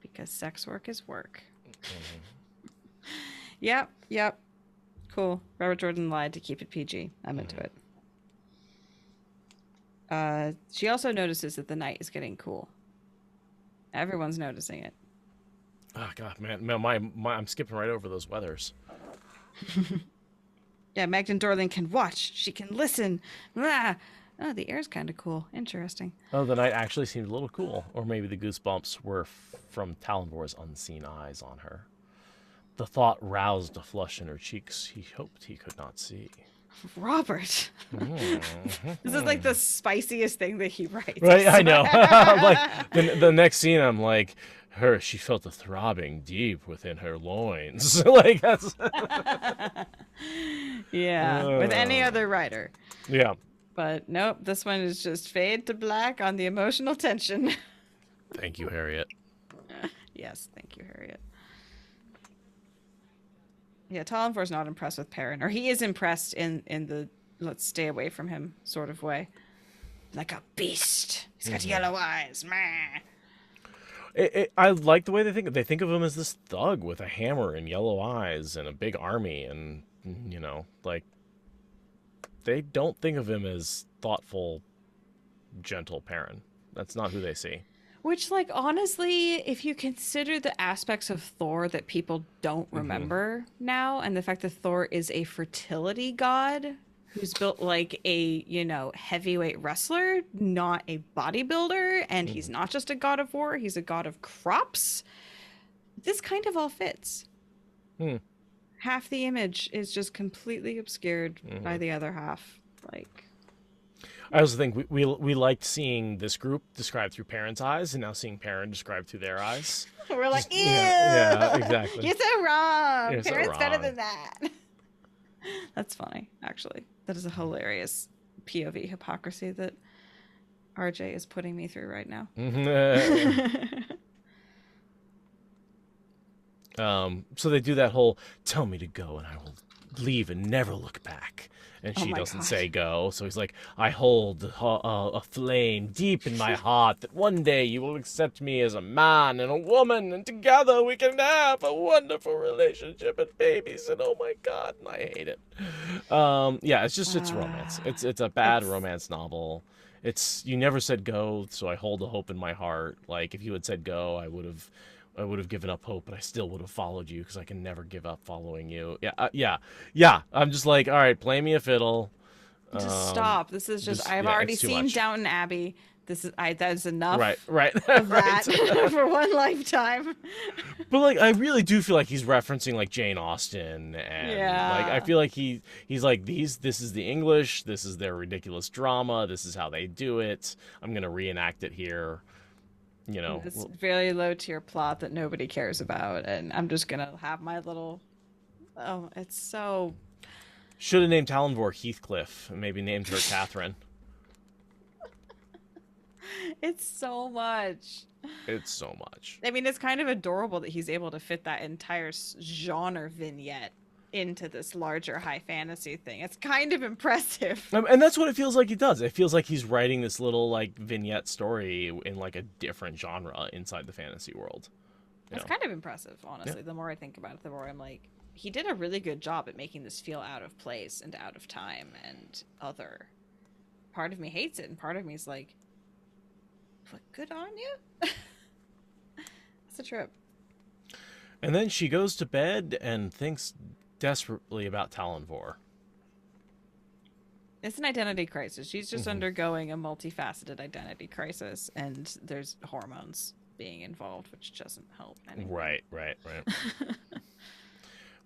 [SPEAKER 3] Because sex work is work. Mm-hmm. Yep. Cool. Robert Jordan lied to keep it PG. I'm into it. She also notices that the night is getting cool. Everyone's noticing it.
[SPEAKER 4] Oh, God, man. I'm skipping right over those weathers.
[SPEAKER 3] Yeah, Magdan Dorling can watch. She can listen. Ah. Oh, the air's kind of cool. Interesting.
[SPEAKER 4] Oh, the night actually seemed a little cool. Or maybe the goosebumps were from Talonvor's unseen eyes on her. The thought roused a flush in her cheeks he hoped he could not see.
[SPEAKER 3] Robert. This is like the spiciest thing that he writes.
[SPEAKER 4] Right, I know. Like the next scene, I'm like, she felt a throbbing deep within her loins. Like that's.
[SPEAKER 3] Yeah, with any other writer.
[SPEAKER 4] Yeah.
[SPEAKER 3] But nope, this one is just fade to black on the emotional tension.
[SPEAKER 4] Thank you, Harriet.
[SPEAKER 3] Yes, thank you, Harriet. Yeah, Talonvor's not impressed with Perrin, or he is impressed in the let's stay away from him sort of way. Like a beast. He's got yellow eyes.
[SPEAKER 4] I like the way they think of him as this thug with a hammer and yellow eyes and a big army, and you know, like they don't think of him as thoughtful, gentle Perrin. That's not who they see. Which,
[SPEAKER 3] like, honestly, if you consider the aspects of Thor that people don't remember now, and the fact that Thor is a fertility god who's built like a, heavyweight wrestler, not a bodybuilder, and he's not just a god of war, he's a god of crops, this kind of all fits. Half the image is just completely obscured by the other half. Like,
[SPEAKER 4] I also think we liked seeing this group described through Perrin's eyes, and now seeing Perrin described through their eyes.
[SPEAKER 3] We're like, ew!
[SPEAKER 4] Yeah, exactly.
[SPEAKER 3] You're so wrong!
[SPEAKER 4] You're
[SPEAKER 3] Perrin's
[SPEAKER 4] so wrong.
[SPEAKER 3] better than that. That's funny, actually. That is a hilarious POV hypocrisy that RJ is putting me through right now.
[SPEAKER 4] So they do that whole tell me to go and I will leave and never look back. And she doesn't say go. So he's like, I hold a flame deep in my heart that one day you will accept me as a man and a woman, and together we can have a wonderful relationship and babies. And oh my God, and I hate it. Yeah, it's just, it's romance. It's a bad romance novel. You never said go, so I hold a hope in my heart. Like, if you had said go, I would have given up hope, but I still would have followed you because I can never give up following you. Yeah. I'm just like, all right, play me a fiddle.
[SPEAKER 3] Just stop. This is just I've already seen Downton Abbey. That is enough.
[SPEAKER 4] Right.
[SPEAKER 3] Of that for one lifetime.
[SPEAKER 4] But like, I really do feel like he's referencing like Jane Austen, and like I feel like he's like this is the English, this is their ridiculous drama, this is how they do it. I'm gonna reenact it here. You know,
[SPEAKER 3] this very low tier plot that nobody cares about, and I'm just gonna have my little. Oh, it's so.
[SPEAKER 4] Should have named Talonvor Heathcliff, and maybe named her Catherine.
[SPEAKER 3] It's so much.
[SPEAKER 4] It's so much.
[SPEAKER 3] I mean, it's kind of adorable that he's able to fit that entire genre vignette into this larger high fantasy thing. It's kind of impressive.
[SPEAKER 4] And that's what it feels like he does. It feels like he's writing this little like vignette story in like a different genre inside the fantasy world.
[SPEAKER 3] It's kind of impressive, honestly. Yeah. The more I think about it, the more I'm like, he did a really good job at making this feel out of place and out of time and other. Part of me hates it, and part of me is like, but good on you. It's a trip.
[SPEAKER 4] And then she goes to bed and thinks desperately about Talonvor.
[SPEAKER 3] It's an identity crisis. She's just undergoing a multifaceted identity crisis, and there's hormones being involved, which doesn't help anyway.
[SPEAKER 4] Right.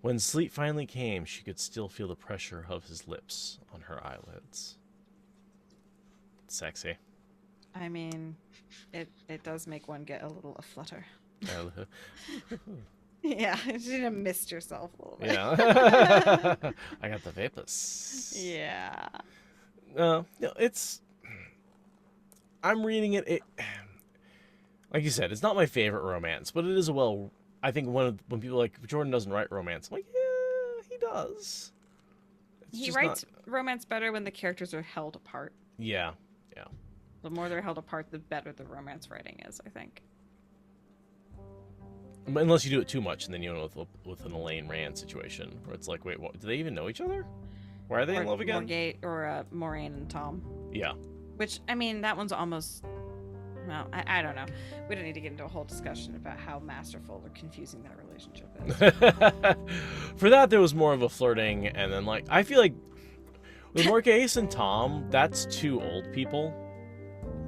[SPEAKER 4] When sleep finally came, she could still feel the pressure of his lips on her eyelids. Sexy.
[SPEAKER 3] I mean, it does make one get a little aflutter. Yeah, you should have missed yourself a little bit.
[SPEAKER 4] Yeah. I got the vapors.
[SPEAKER 3] Yeah.
[SPEAKER 4] No, it's... I'm reading it. Like you said, it's not my favorite romance, but it is I think when people are like, Jordan doesn't write romance, I'm like, yeah, he does.
[SPEAKER 3] He writes romance better when the characters are held apart.
[SPEAKER 4] Yeah.
[SPEAKER 3] The more they're held apart, the better the romance writing is, I think.
[SPEAKER 4] Unless you do it too much, and then you end up with an Elaine Rand situation, where it's like, wait, what? Do they even know each other? Why are they in love again?
[SPEAKER 3] Moraine and Tom.
[SPEAKER 4] Yeah. Which,
[SPEAKER 3] I mean, that one's almost... Well, I don't know. We don't need to get into a whole discussion about how masterful or confusing that relationship is.
[SPEAKER 4] For that, there was more of a flirting, and then, like, I feel like with Morgace and Tom, that's two old people.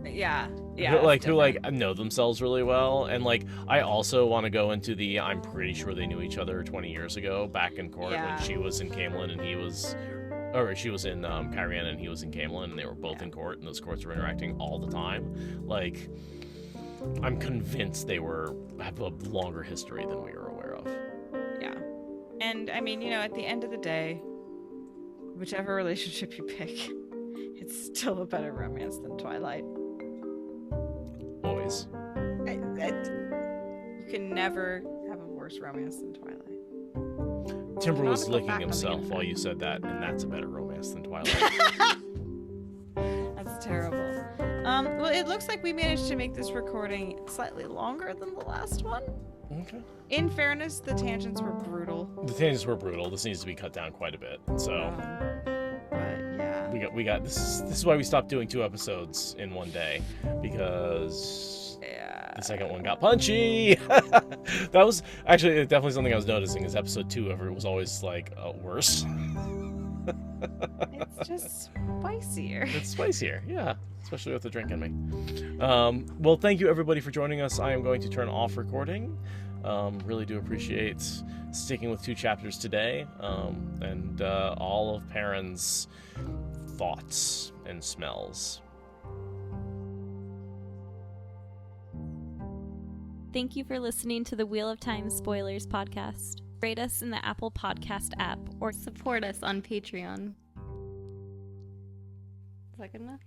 [SPEAKER 3] Yeah.
[SPEAKER 4] Who know themselves really well, and like I also want to go into I'm pretty sure they knew each other 20 years ago back in court when she was in Camelin and she was in Kyrian and he was in Camelin, and they were both in court, and those courts were interacting all the time. Like, I'm convinced they have a longer history than we are aware of.
[SPEAKER 3] Yeah, and I mean, at the end of the day, whichever relationship you pick, it's still a better romance than Twilight.
[SPEAKER 4] Always.
[SPEAKER 3] You can never have a worse romance than Twilight.
[SPEAKER 4] Timber was licking himself while you said that, and that's a better romance than Twilight.
[SPEAKER 3] That's terrible. Well, it looks like we managed to make this recording slightly longer than the last one.
[SPEAKER 4] Okay.
[SPEAKER 3] In fairness, the tangents were brutal.
[SPEAKER 4] This needs to be cut down quite a bit. So.
[SPEAKER 3] But yeah.
[SPEAKER 4] We got this is why we stopped doing 2 episodes in one day, because the second one got punchy. That was actually definitely something I was noticing, is episode 2 was always like worse.
[SPEAKER 3] It's just spicier.
[SPEAKER 4] It's spicier, yeah, especially with the drink in me. Well, thank you everybody for joining us. I am going to turn off recording. Really do appreciate sticking with 2 chapters today, and all of Perrin's thoughts and smells.
[SPEAKER 5] Thank you for listening to the Wheel of Time Spoilers podcast. Rate us in the Apple Podcast app or
[SPEAKER 2] support us on Patreon. Is that good enough?